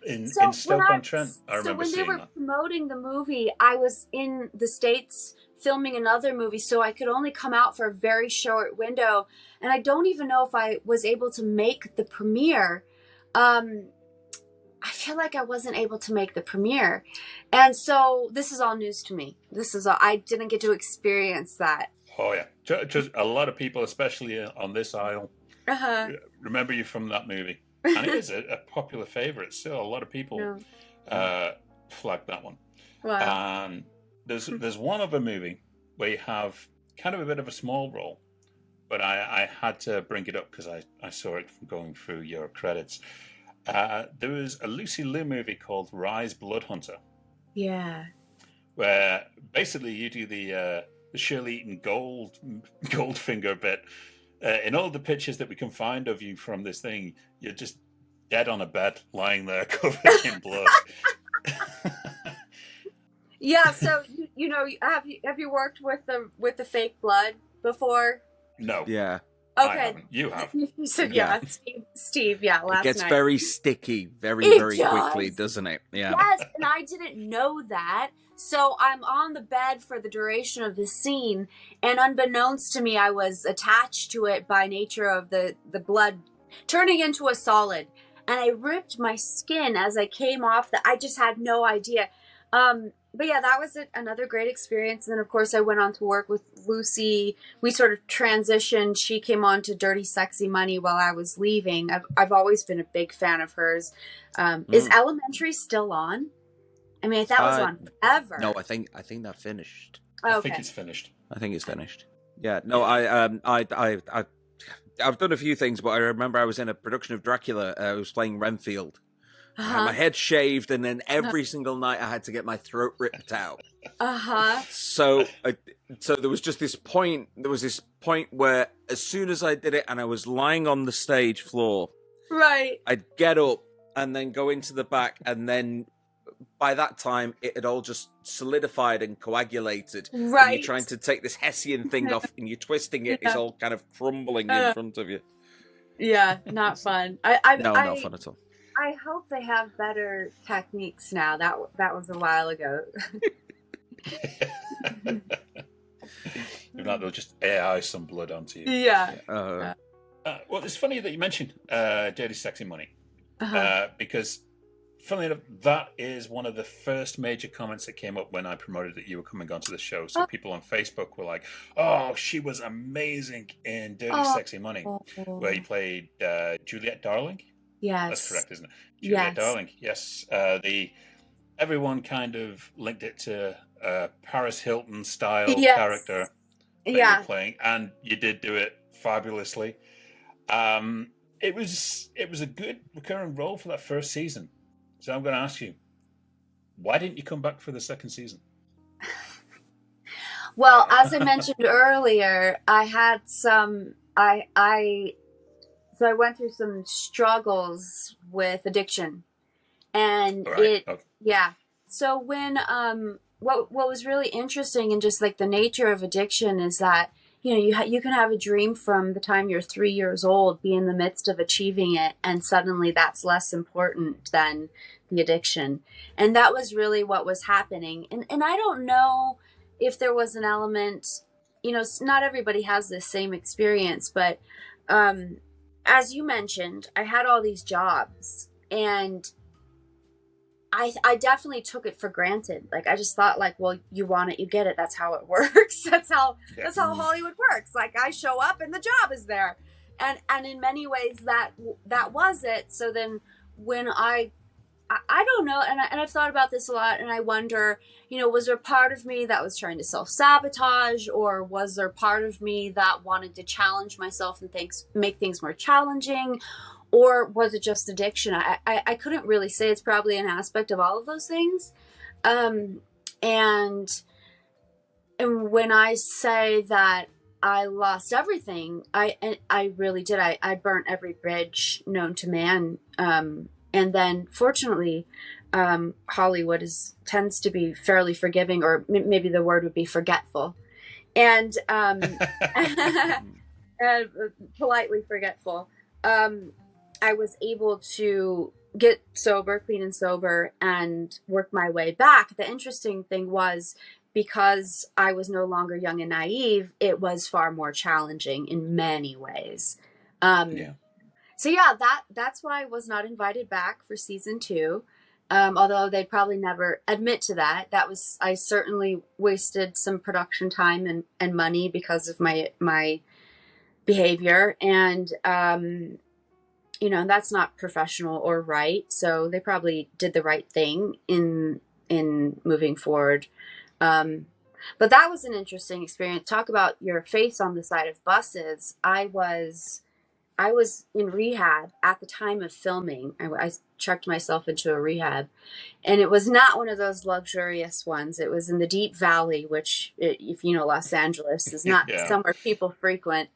In Stoke-on-Trent, I remember seeing that.
So when they were promoting the movie, I was in the States filming another movie, so I could only come out for a very short window. And I don't even know if I was able to make the premiere. I feel like I wasn't able to make the premiere. And so this is all news to me. I didn't get to experience that.
Oh, yeah. Just a lot of people, especially on this aisle, remember you from that movie. And it is a popular favorite. Still, a lot of people flag that one.
Wow.
And there's one other movie where you have kind of a bit of a small role, but I had to bring it up because I saw it from going through your credits. There was a Lucy Liu movie called Rise Blood Hunter.
Yeah.
Where basically you do the Shirley Eaton Goldfinger bit. In all the pictures that we can find of you from this thing, you're just dead on a bed, lying there covered in blood.
Yeah. So you know, have you worked with the fake blood before?
No.
Yeah.
Okay.
You have.
You said Steve. Yeah. Last
It gets
night.
very sticky very
It
quickly,
does.
doesn't it? Yeah.
Yes, and I didn't know that. So I'm on the bed for the duration of the scene, and unbeknownst to me, I was attached to it by nature of the blood turning into a solid. And I ripped my skin as I came off I just had no idea. But yeah, that was another great experience. And then, of course, I went on to work with Lucy. We sort of transitioned. She came on to Dirty Sexy Money while I was leaving. I've always been a big fan of hers. Is Elementary still on? I mean, that was on forever.
No, I think that finished.
Okay.
I think it's finished.
Yeah. No, I've done a few things, but I remember I was in a production of Dracula. I was playing Renfield. I had my head shaved, and then every single night I had to get my throat ripped out. So there was just this point. There was this point where, as soon as I did it, and I was lying on the stage floor,
Right.
I'd get up and then go into the back, and then by that time it had all just solidified and coagulated.
Right.
And you're trying to take this Hessian thing off, and you're twisting it. It's all kind of crumbling in front of you.
Yeah, not fun.
Not fun at all.
I hope they have better techniques now. That was a while ago.
If not, they'll just AI some blood onto you.
Yeah.
Well, it's funny that you mentioned Dirty Sexy Money. Because, funnily enough, that is one of the first major comments that came up when I promoted that you were coming onto the show. So people on Facebook were like, "Oh, she was amazing in Dirty Sexy Money," where you played Juliet Darling.
Yes.
That's correct, isn't it? Juliet Darling. Yes. Everyone kind of linked it to Paris Hilton style character that you were playing, and you did do it fabulously. It was a good recurring role for that first season. So I'm going to ask you, why didn't you come back for the second season?
Well, as I mentioned earlier, I had some So I went through some struggles with addiction, and So when what was really interesting and just like the nature of addiction is that you can have a dream from the time you're 3 years old, be in the midst of achieving it, and suddenly that's less important than the addiction, and that was really what was happening. And I don't know if there was an element, not everybody has this same experience, but as you mentioned, I had all these jobs, and I definitely took it for granted. Like, I just thought, like, well, you want it, you get it. That's how it works. That's how Hollywood works. Like, I show up and the job is there. And in many ways that was it. So then when I don't know, and I've thought about this a lot, and I wonder, was there part of me that was trying to self-sabotage, or was there part of me that wanted to challenge myself and make things more challenging? or was it just addiction? I couldn't really say. It's probably an aspect of all of those things. And when I say that I lost everything, I really did. I burnt every bridge known to man. And then fortunately, Hollywood tends to be fairly forgiving, or maybe the word would be forgetful. And politely forgetful. I was able to get sober, clean and sober, and work my way back. The interesting thing was, because I was no longer young and naive, it was far more challenging in many ways. So yeah, that's why I was not invited back for season 2. Although they'd probably never admit to that. I certainly wasted some production time and money because of my behavior. And, that's not professional or right. So they probably did the right thing in moving forward. But that was an interesting experience. Talk about your face on the side of buses. I was in rehab at the time of filming. I checked myself into a rehab, and it was not one of those luxurious ones. It was in the Deep Valley, which, if you know Los Angeles, is not somewhere people frequent.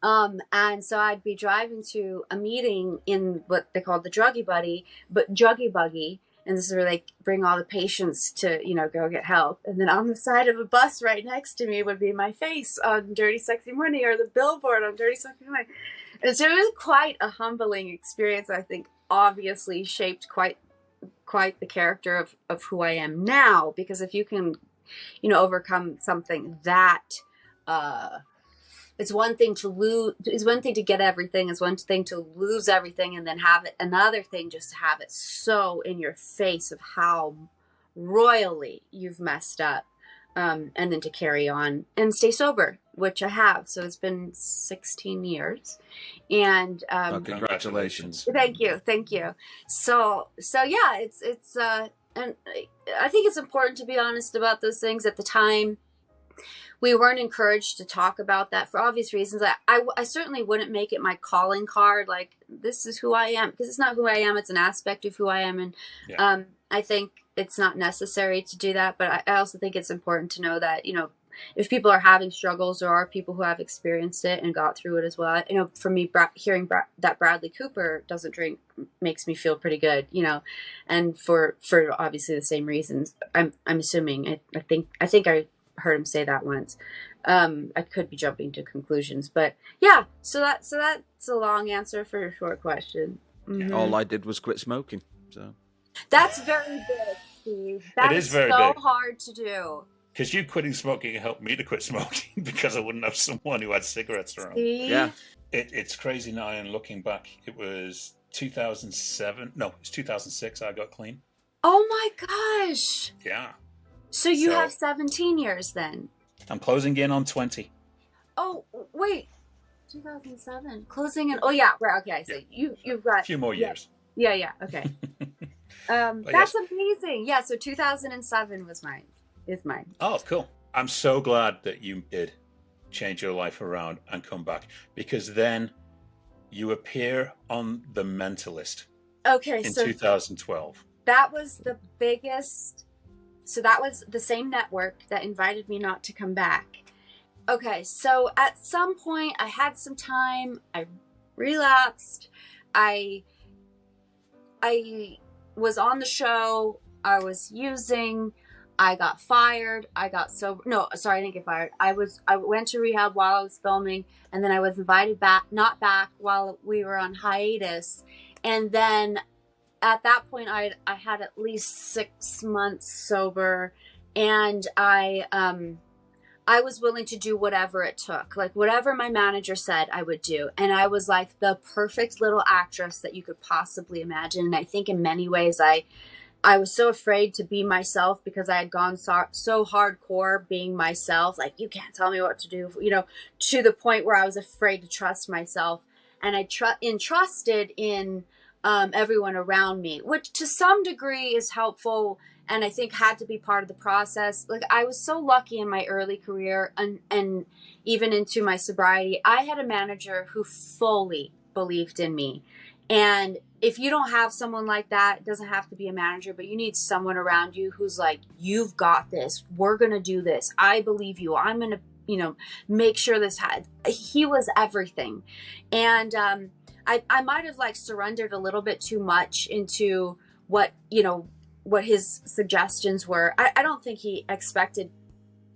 And so I'd be driving to a meeting in what they called the Juggy Buggy. And this is where they bring all the patients to, go get help. And then on the side of a bus right next to me would be my face on Dirty Sexy Money, or the billboard on Dirty Sexy Money. And so it was quite a humbling experience. I think obviously shaped quite the character of who I am now, because if you can, overcome something that, it's one thing to lose, it's one thing to get everything, it's one thing to lose everything and then have it, another thing just to have it so in your face of how royally you've messed up, and then to carry on and stay sober, which I have. So it's been 16 years. And
congratulations.
Thank you. So yeah, it's and I think it's important to be honest about those things. At the time, we weren't encouraged to talk about that for obvious reasons. I certainly wouldn't make it my calling card, like, this is who I am, because it's not who I am. It's an aspect of who I am. And I think it's not necessary to do that. But I also think it's important to know that, if people are having struggles, there are people who have experienced it and got through it as well. For me, hearing that Bradley Cooper doesn't drink makes me feel pretty good, and for obviously the same reasons. I'm assuming. I think I heard him say that once. I could be jumping to conclusions, but yeah. So that's a long answer for a short question. Mm-hmm.
All I did was quit smoking. So
that's very big, Steve. That is very so big. Hard to do.
Because you quitting smoking helped me to quit smoking, because I wouldn't have someone who had cigarettes around.
Yeah.
It's crazy now, and looking back, it was 2007. No, it's 2006 I got clean.
Oh my gosh.
Yeah.
So you have 17 years then?
I'm closing in on 20.
Oh, wait. 2007. Closing in. Oh, yeah. Right. Okay. So you've got
a few more years.
Yeah. Okay. That's amazing. Yeah. So 2007 is mine.
Oh, cool. I'm so glad that you did change your life around and come back, because then you appear on The Mentalist.
Okay.
In 2012.
That was the biggest. So that was the same network that invited me not to come back. Okay, so at some point I had some time. I relapsed. I was on the show. I was using. I got fired. I got sober. No, sorry, I didn't get fired. I went to rehab while I was filming, and then I was invited back, not back, while we were on hiatus. And then at that point, I had at least 6 months sober, and I was willing to do whatever it took, like whatever my manager said I would do. And I was like the perfect little actress that you could possibly imagine. And I think in many ways, I was so afraid to be myself, because I had gone so hardcore being myself, like, you can't tell me what to do, to the point where I was afraid to trust myself. And I entrusted in everyone around me, which to some degree is helpful, and I think had to be part of the process. Like, I was so lucky in my early career and even into my sobriety. I had a manager who fully believed in me, And if you don't have someone like that, it doesn't have to be a manager, but you need someone around you who's like, you've got this. We're going to do this. I believe you. I'm going to, make sure this he was everything. And I might have like surrendered a little bit too much into what his suggestions were. I don't think he expected,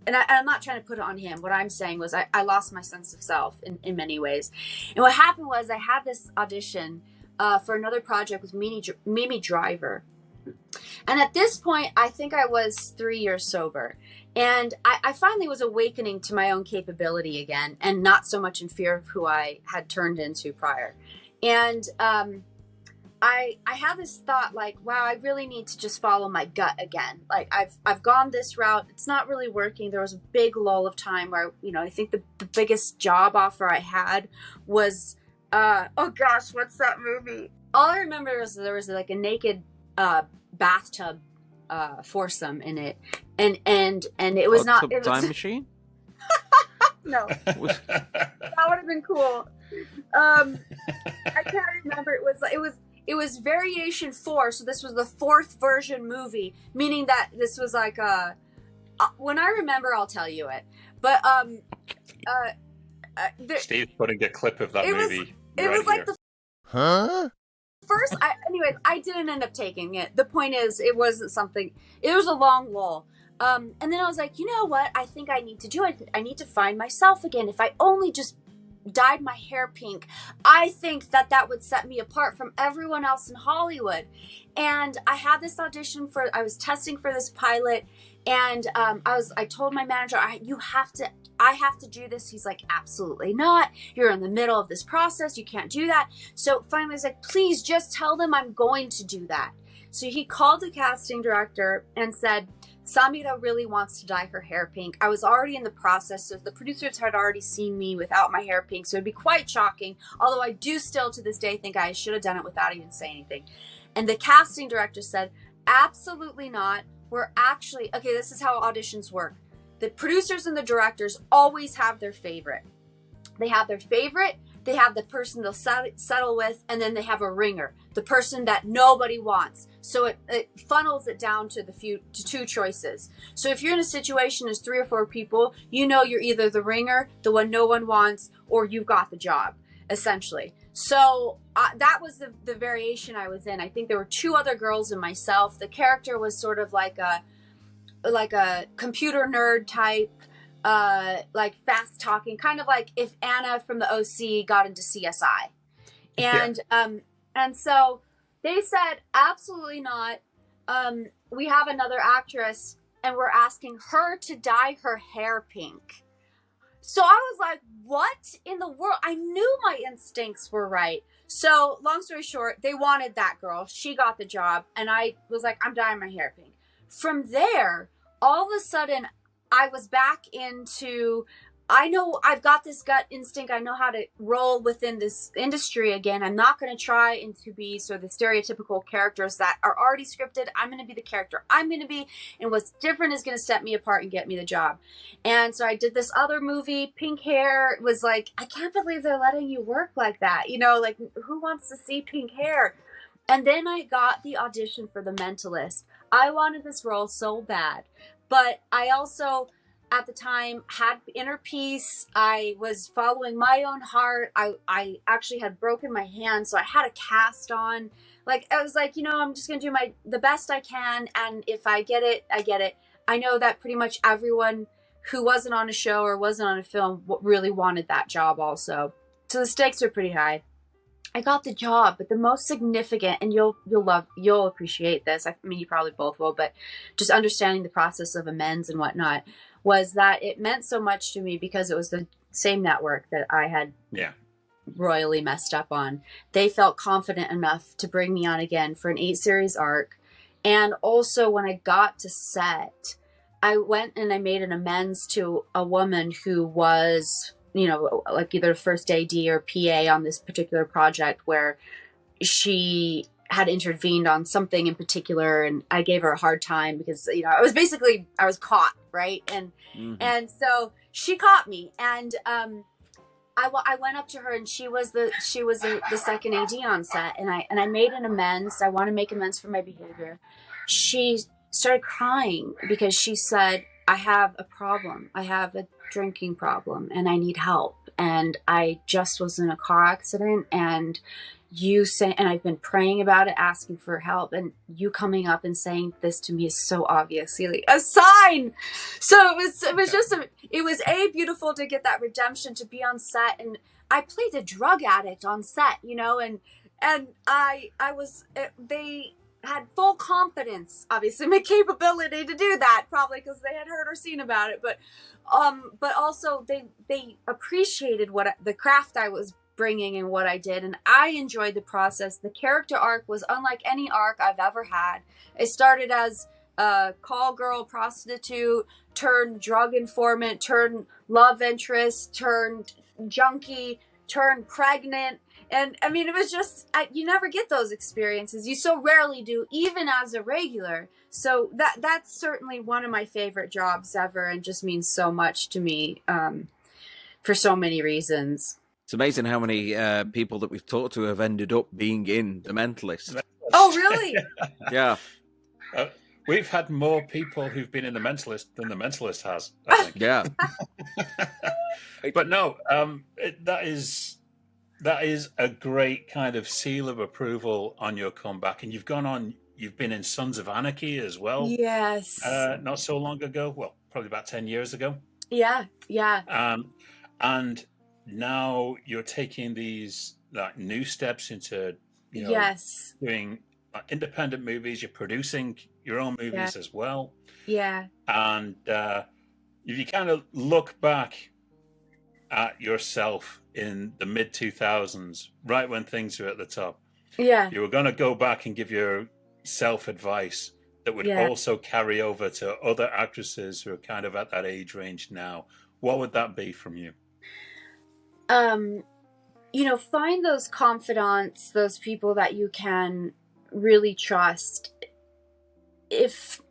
and I'm not trying to put it on him. What I'm saying was I lost my sense of self in many ways. And what happened was I had this audition for another project with Mimi Driver. And at this point, I think I was 3 years sober. And I finally was awakening to my own capability again, and not so much in fear of who I had turned into prior. And I had this thought like, wow, I really need to just follow my gut again. Like I've gone this route. It's not really working. There was a big lull of time where, I think the biggest job offer I had was, oh gosh, what's that movie? All I remember is there was like a naked bathtub foursome in it. And it was not, it was
Time Machine?
No. That would have been cool. I can't remember. It was variation 4, so this was the 4th version movie, meaning that this was like when I remember, I'll tell you it. But
Steve's putting a clip of that movie.
It was like
here.
first. Anyways, I didn't end up taking it. The point is, it wasn't something. It was a long lull. And then I was like, you know what? I think I need to do it. I need to find myself again. If I only just dyed my hair pink, I think that would set me apart from everyone else in Hollywood. And I had this audition I was testing for this pilot, and I told my manager, I have to do this. He's like, absolutely not. You're in the middle of this process. You can't do that. So finally I was like, please just tell them I'm going to do that. So he called the casting director and said, Samaire really wants to dye her hair pink. I was already in the process, so the producers had already seen me without my hair pink, so it'd be quite shocking, although I do still to this day think I should have done it without even saying anything. And the casting director said, absolutely not. We're actually, okay, this is how auditions work. The producers and the directors always have their favorite. They have their favorite, they have the person they'll settle with, and then they have a ringer, the person that nobody wants. So it funnels it down to two choices. So if you're in a situation as 3 or 4 people, you're either the ringer, the one no one wants, or you've got the job, essentially. So that was the variation I was in. I think there were 2 other girls and myself. The character was sort of like a computer nerd type, like fast talking, kind of like if Anna from the OC got into CSI. And so they said, absolutely not. We have another actress and we're asking her to dye her hair pink. So I was like, what in the world? I knew my instincts were right. So long story short, they wanted that girl. She got the job. And I was like, I'm dyeing my hair pink. From there, all of a sudden, I was back into, I know I've got this gut instinct. I know how to roll within this industry again. I'm not going to try and to be sort of the stereotypical characters that are already scripted. I'm going to be the character I'm going to be. And what's different is going to set me apart and get me the job. And so I did this other movie, Pink Hair. It was like, I can't believe they're letting you work like that. Like who wants to see pink hair? And then I got the audition for The Mentalist. I wanted this role so bad. But I also, at the time, had inner peace. I was following my own heart. I actually had broken my hand, so I had a cast on. Like, I was like, I'm just going to do the best I can, and if I get it, I get it. I know that pretty much everyone who wasn't on a show or wasn't on a film really wanted that job also. So the stakes were pretty high. I got the job, but the most significant, and you'll appreciate this. I mean, you probably both will, but just understanding the process of amends and whatnot was that it meant so much to me because it was the same network that I had royally messed up on. They felt confident enough to bring me on again for an 8-series arc. And also when I got to set, I went and I made an amends to a woman who was, like either first AD or PA on this particular project where she had intervened on something in particular, and I gave her a hard time because, I was caught, right? And so she caught me, and I went up to her, and she was the second AD on set, and I made an amends. I want to make amends for my behavior. She started crying because she said, I have a problem. I have a drinking problem, and I need help. And I just was in a car accident, and you say, and I've been praying about it, asking for help, and you coming up and saying this to me is so obviously a sign. So it was beautiful to get that redemption, to be on set. And I played a drug addict on set, and they had full confidence, obviously, in my capability to do that, probably because they had heard or seen about it, but also they appreciated the craft I was bringing and what I did, and I enjoyed the process. The character arc was unlike any arc I've ever had. It started as a call girl prostitute, turned drug informant, turned love interest, turned junkie, turned pregnant. And I mean, it was just, you never get those experiences. You so rarely do, even as a regular. So that's certainly one of my favorite jobs ever, and just means so much to me for so many reasons.
It's amazing how many people that we've talked to have ended up being in The Mentalist.
Oh, really?
Yeah.
We've had more people who've been in The Mentalist than The Mentalist has, I think.
Yeah.
But no, that is a great kind of seal of approval on your comeback. And you've been in Sons of Anarchy as well.
Yes.
Not so long ago. Well, probably about 10 years ago.
Yeah.
And now you're taking these new steps into,
yes,
doing independent movies. You're producing your own movies as well.
Yeah.
And if you kind of look back at yourself in the mid 2000s, right when things were at the top, you were going to go back and give yourself advice that would also carry over to other actresses who are kind of at that age range now, what would that be from you?
Find those confidants, those people that you can really trust. If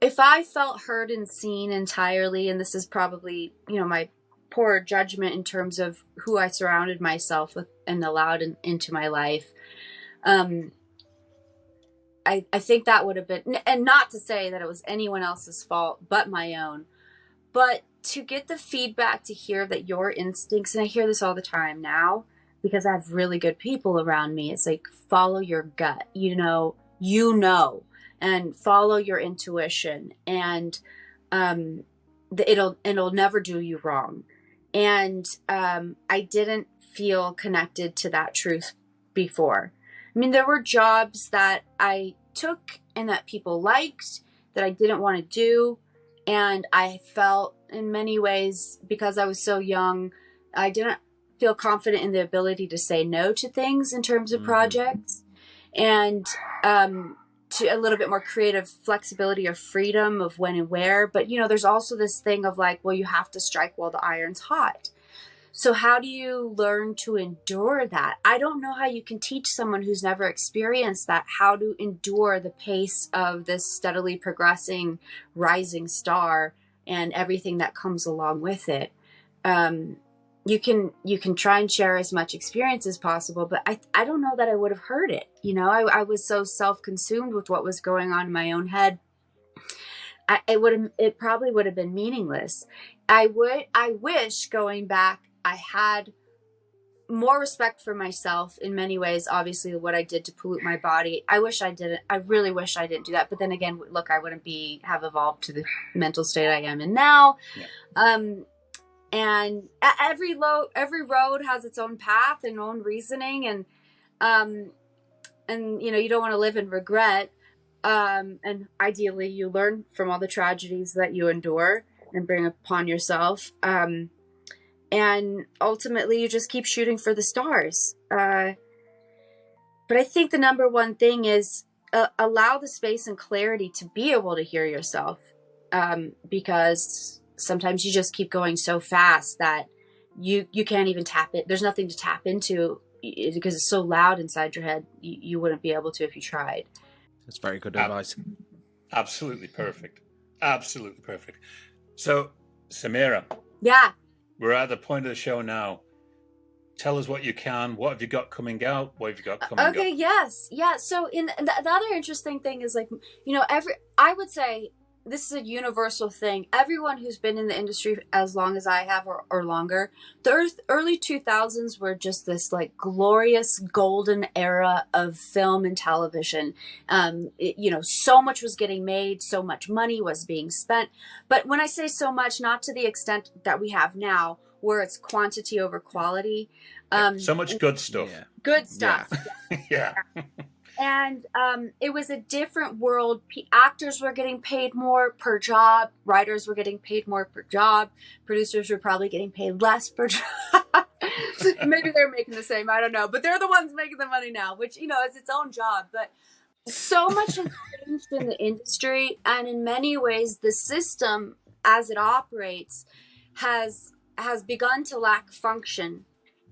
I felt heard and seen entirely, and this is probably, my poor judgment in terms of who I surrounded myself with and allowed into my life, I think that would have been, and not to say that it was anyone else's fault but my own, but to get the feedback, to hear that your instincts, and I hear this all the time now because I have really good people around me, it's like, follow your gut, and follow your intuition, and it'll never do you wrong. And I didn't feel connected to that truth before. I mean, there were jobs that I took and that people liked that I didn't want to do. And I felt in many ways, because I was so young, I didn't feel confident in the ability to say no to things in terms of projects, and to a little bit more creative flexibility or freedom of when and where. But, there's also this thing of like, well, you have to strike while the iron's hot. So how do you learn to endure that? I don't know how you can teach someone who's never experienced that how to endure the pace of this steadily progressing, rising star and everything that comes along with it. You can try and share as much experience as possible, but I don't know that I would have heard it. I was so self-consumed with what was going on in my own head. It probably would have been meaningless. I wish, going back, I had more respect for myself in many ways. Obviously, what I did to pollute my body, I wish I didn't. I really wish I didn't do that. But then again, look, I wouldn't have evolved to the mental state I am in now. Yeah. And every road has its own path and own reasoning, and you don't want to live in regret. And ideally, you learn from all the tragedies that you endure and bring upon yourself. And ultimately, you just keep shooting for the stars. But I think the number one thing is allow the space and clarity to be able to hear yourself, because sometimes you just keep going so fast that you can't even tap it. There's nothing to tap into because it's so loud inside your head. You wouldn't be able to if you tried.
That's very good advice.
Absolutely perfect. Absolutely perfect. So, Samaire.
Yeah.
We're at the point of the show now tell us what you can. What have you got coming out? What have you got coming up?
Okay, yes. Yeah. So in the other interesting thing is, like, I would say this is a universal thing. Everyone who's been in the industry as long as I have, or longer, the early 2000s were just this like glorious golden era of film and television. So much was getting made, so much money was being spent. But when I say so much, not to the extent that we have now, where it's quantity over quality.
So much good stuff.
Yeah.
Good stuff.
Yeah.
And it was a different world. Actors were getting paid more per job. Writers were getting paid more per job. Producers were probably getting paid less per job. Maybe they're making the same. I don't know. But they're the ones making the money now, which, is its own job. But so much has changed in the industry. And in many ways, the system as it operates has begun to lack function.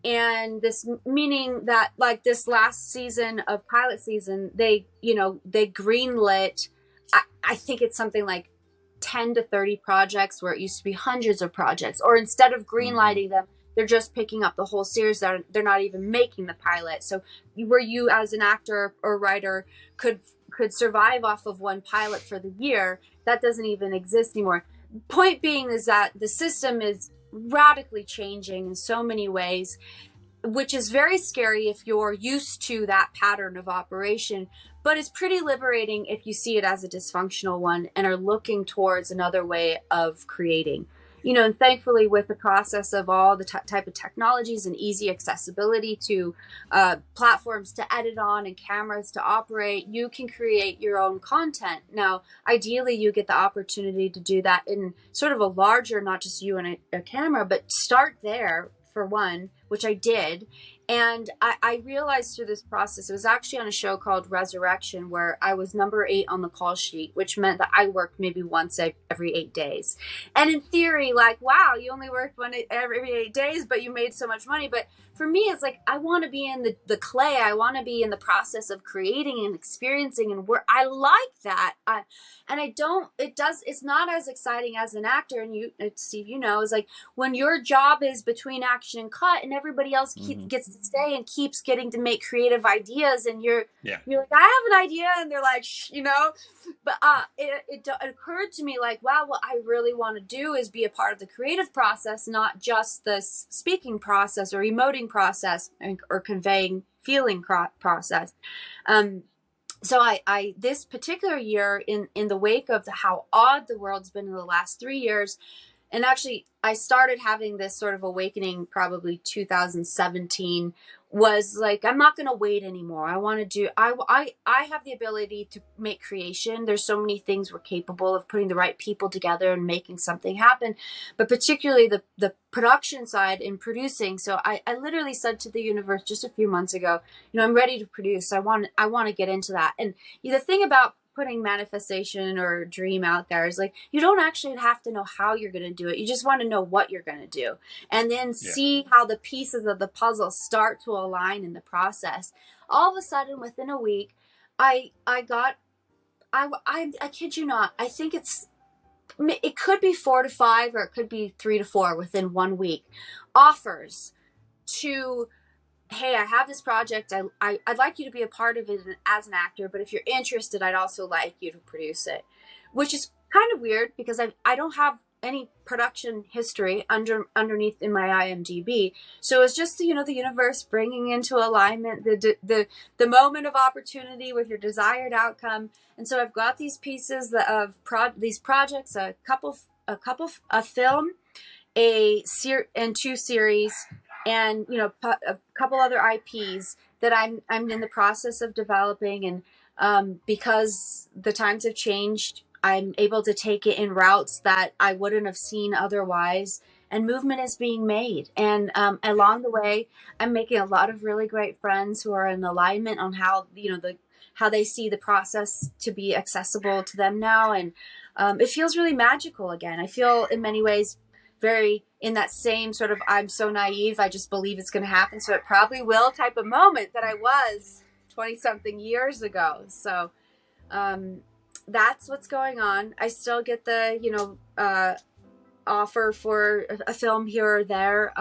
And this meaning that, like, this last season of pilot season, they greenlit, I think it's something like 10 to 30 projects, where it used to be hundreds of projects. Or instead of greenlighting them, they're just picking up the whole series. They're not even making the pilot. So where you as an actor or writer could survive off of one pilot for the year, that doesn't even exist anymore. Point being is that the system is radically changing in so many ways, which is very scary if you're used to that pattern of operation, but it's pretty liberating if you see it as a dysfunctional one and are looking towards another way of creating. And thankfully, with the process of all the type of technologies and easy accessibility to platforms to edit on and cameras to operate, you can create your own content. Now, ideally, you get the opportunity to do that in sort of a larger, not just you and a camera, but start there for one, which I did. And I realized through this process, it was actually on a show called Resurrection, where I was number 8 on the call sheet, which meant that I worked maybe once every 8 days. And in theory, like, wow, you only worked every 8 days, but you made so much money. But for me, it's like, I want to be in the clay. I want to be in the process of creating and experiencing and work. I like that. It's not as exciting as an actor. And you, Steve, is like when your job is between action and cut and everybody else gets to stay and keeps getting to make creative ideas. And you're like, I have an idea. And they're like, shh, but it occurred to me like, wow, what I really want to do is be a part of the creative process, not just the speaking process or emoting process or conveying feeling process. So I this particular year, in the wake of how odd the world's been in the last 3 years, and actually I started having this sort of awakening probably 2017, was like, I'm not going to wait anymore. I want to do, I have the ability to make creation. There's so many things we're capable of putting the right people together and making something happen, but particularly the production side in producing. So I literally said to the universe just a few months ago, I'm ready to produce. I want to get into that. And the thing about putting manifestation or dream out there is like, you don't actually have to know how you're going to do it. You just want to know what you're going to do, and then see how the pieces of the puzzle start to align in the process. All of a sudden, within a week, I kid you not, I think it could be 4 to 5 or it could be 3 to 4 within 1 week, offers to, hey, I have this project. I'd like you to be a part of it as an actor, but if you're interested, I'd also like you to produce it, which is kind of weird because I don't have any production history underneath in my IMDb. So it's just, the universe bringing into alignment the moment of opportunity with your desired outcome. And so I've got these pieces of these projects, a film, and 2 series, and a couple other IPs that I'm in the process of developing. And because the times have changed, I'm able to take it in routes that I wouldn't have seen otherwise, and movement is being made. And along the way, I'm making a lot of really great friends who are in alignment on how how they see the process to be accessible to them now. And it feels really magical again. I feel in many ways very in that same sort of, I'm so naive, I just believe it's going to happen, so it probably will type of moment that I was 20 something years ago. So that's what's going on. I still get the offer for a film here or there.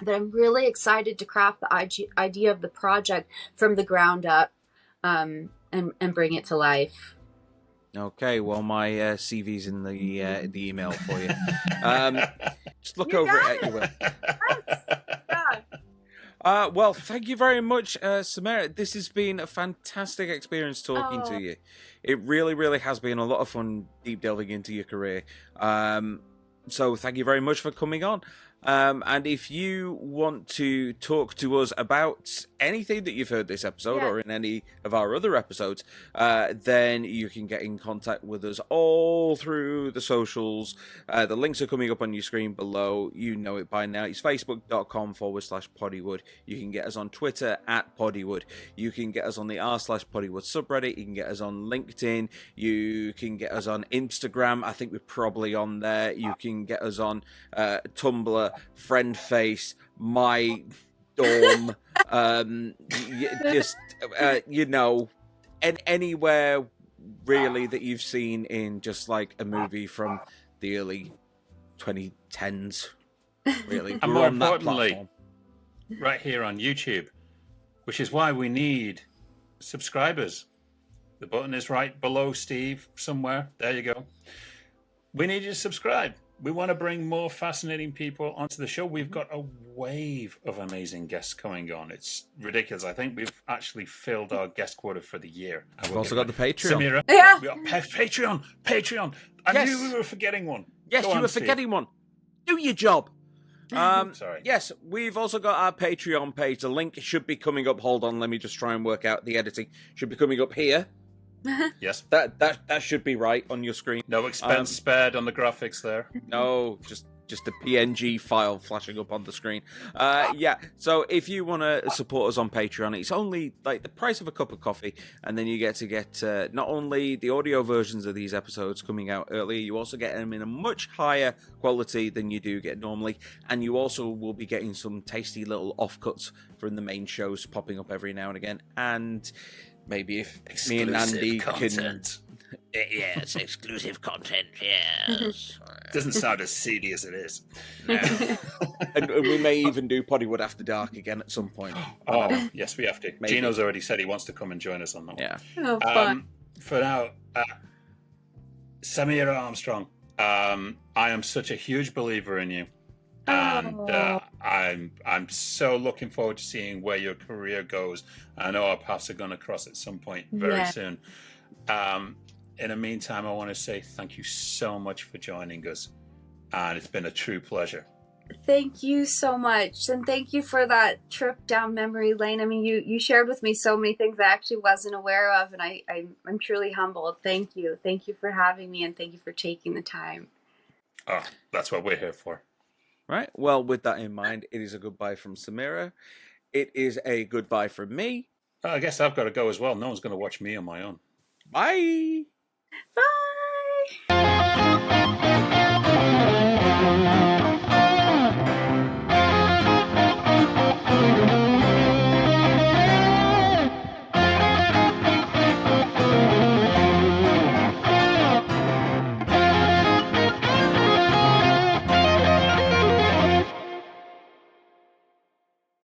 But I'm really excited to craft the idea of the project from the ground up, and bring it to life.
Okay, well, my CV's in the email for you. Just look
You
over it
got
at you, Will.
Yeah.
Well, thank you very much, Samaire. This has been a fantastic experience talking to you. It really, really has been a lot of fun deep delving into your career. So thank you very much for coming on. And if you want to talk to us about anything that you've heard this episode or in any of our other episodes, then you can get in contact with us all through the socials. The links are coming up on your screen below. You know it by now. It's facebook.com/Poddywood. You can get us on Twitter @Poddywood. You can get us on the r/Poddywood subreddit. You can get us on LinkedIn. You can get us on Instagram. I think we're probably on there. You can get us on Tumblr, Friendface, My Dorm, anywhere really that you've seen in just like a movie from the early 2010s. Really,
and
we're
more
on that
importantly,
platform.
right here on YouTube, which is why we need subscribers. The button is right below Steve somewhere. There you go. We need you to subscribe. We want to bring more fascinating people onto the show. We've got a wave of amazing guests coming on. It's ridiculous. I think we've actually filled our guest quota for the year.
We've also got the Patreon.
Samaire,
Yeah.
we got Patreon. I
Yes.
knew we were forgetting one.
Yes,
Go
you
on,
were
Steve.
forgetting one. Do your job.
Sorry.
Yes, we've also got our Patreon page. The link should be coming up. Hold on, let me just try and work out the editing. Should be coming up here.
Yes.
That should be right on your screen.
No expense spared on the graphics there.
No, just a PNG file flashing up on the screen. Yeah, so if you want to support us on Patreon, it's only like the price of a cup of coffee, and then you get not only the audio versions of these episodes coming out earlier, you also get them in a much higher quality than you do get normally, and you also will be getting some tasty little offcuts from the main shows popping up every now and again, and maybe if me and Andy
content.
Yes, exclusive content, yes.
Doesn't sound as seedy as it is.
And we may even do Poddywood After Dark again at some point.
Oh, yes, we have to.
Maybe.
Gino's already said he wants to come and join us on that one.
Yeah.
Oh, fun.
For now, Samaire Armstrong, I am such a huge believer in you. And I'm so looking forward to seeing where your career goes. I know our paths are going to cross at some point very soon. In the meantime, I want to say thank you so much for joining us. And it's been a true pleasure.
Thank you so much. And thank you for that trip down memory lane. I mean, you shared with me so many things I actually wasn't aware of. And I'm truly humbled. Thank you. Thank you for having me. And thank you for taking the time.
Oh, that's what we're here for.
Right. Well, with that in mind, it is a goodbye from Samaire. It is a goodbye from me.
I guess I've got to go as well. No one's going to watch me on my own.
Bye.
Bye.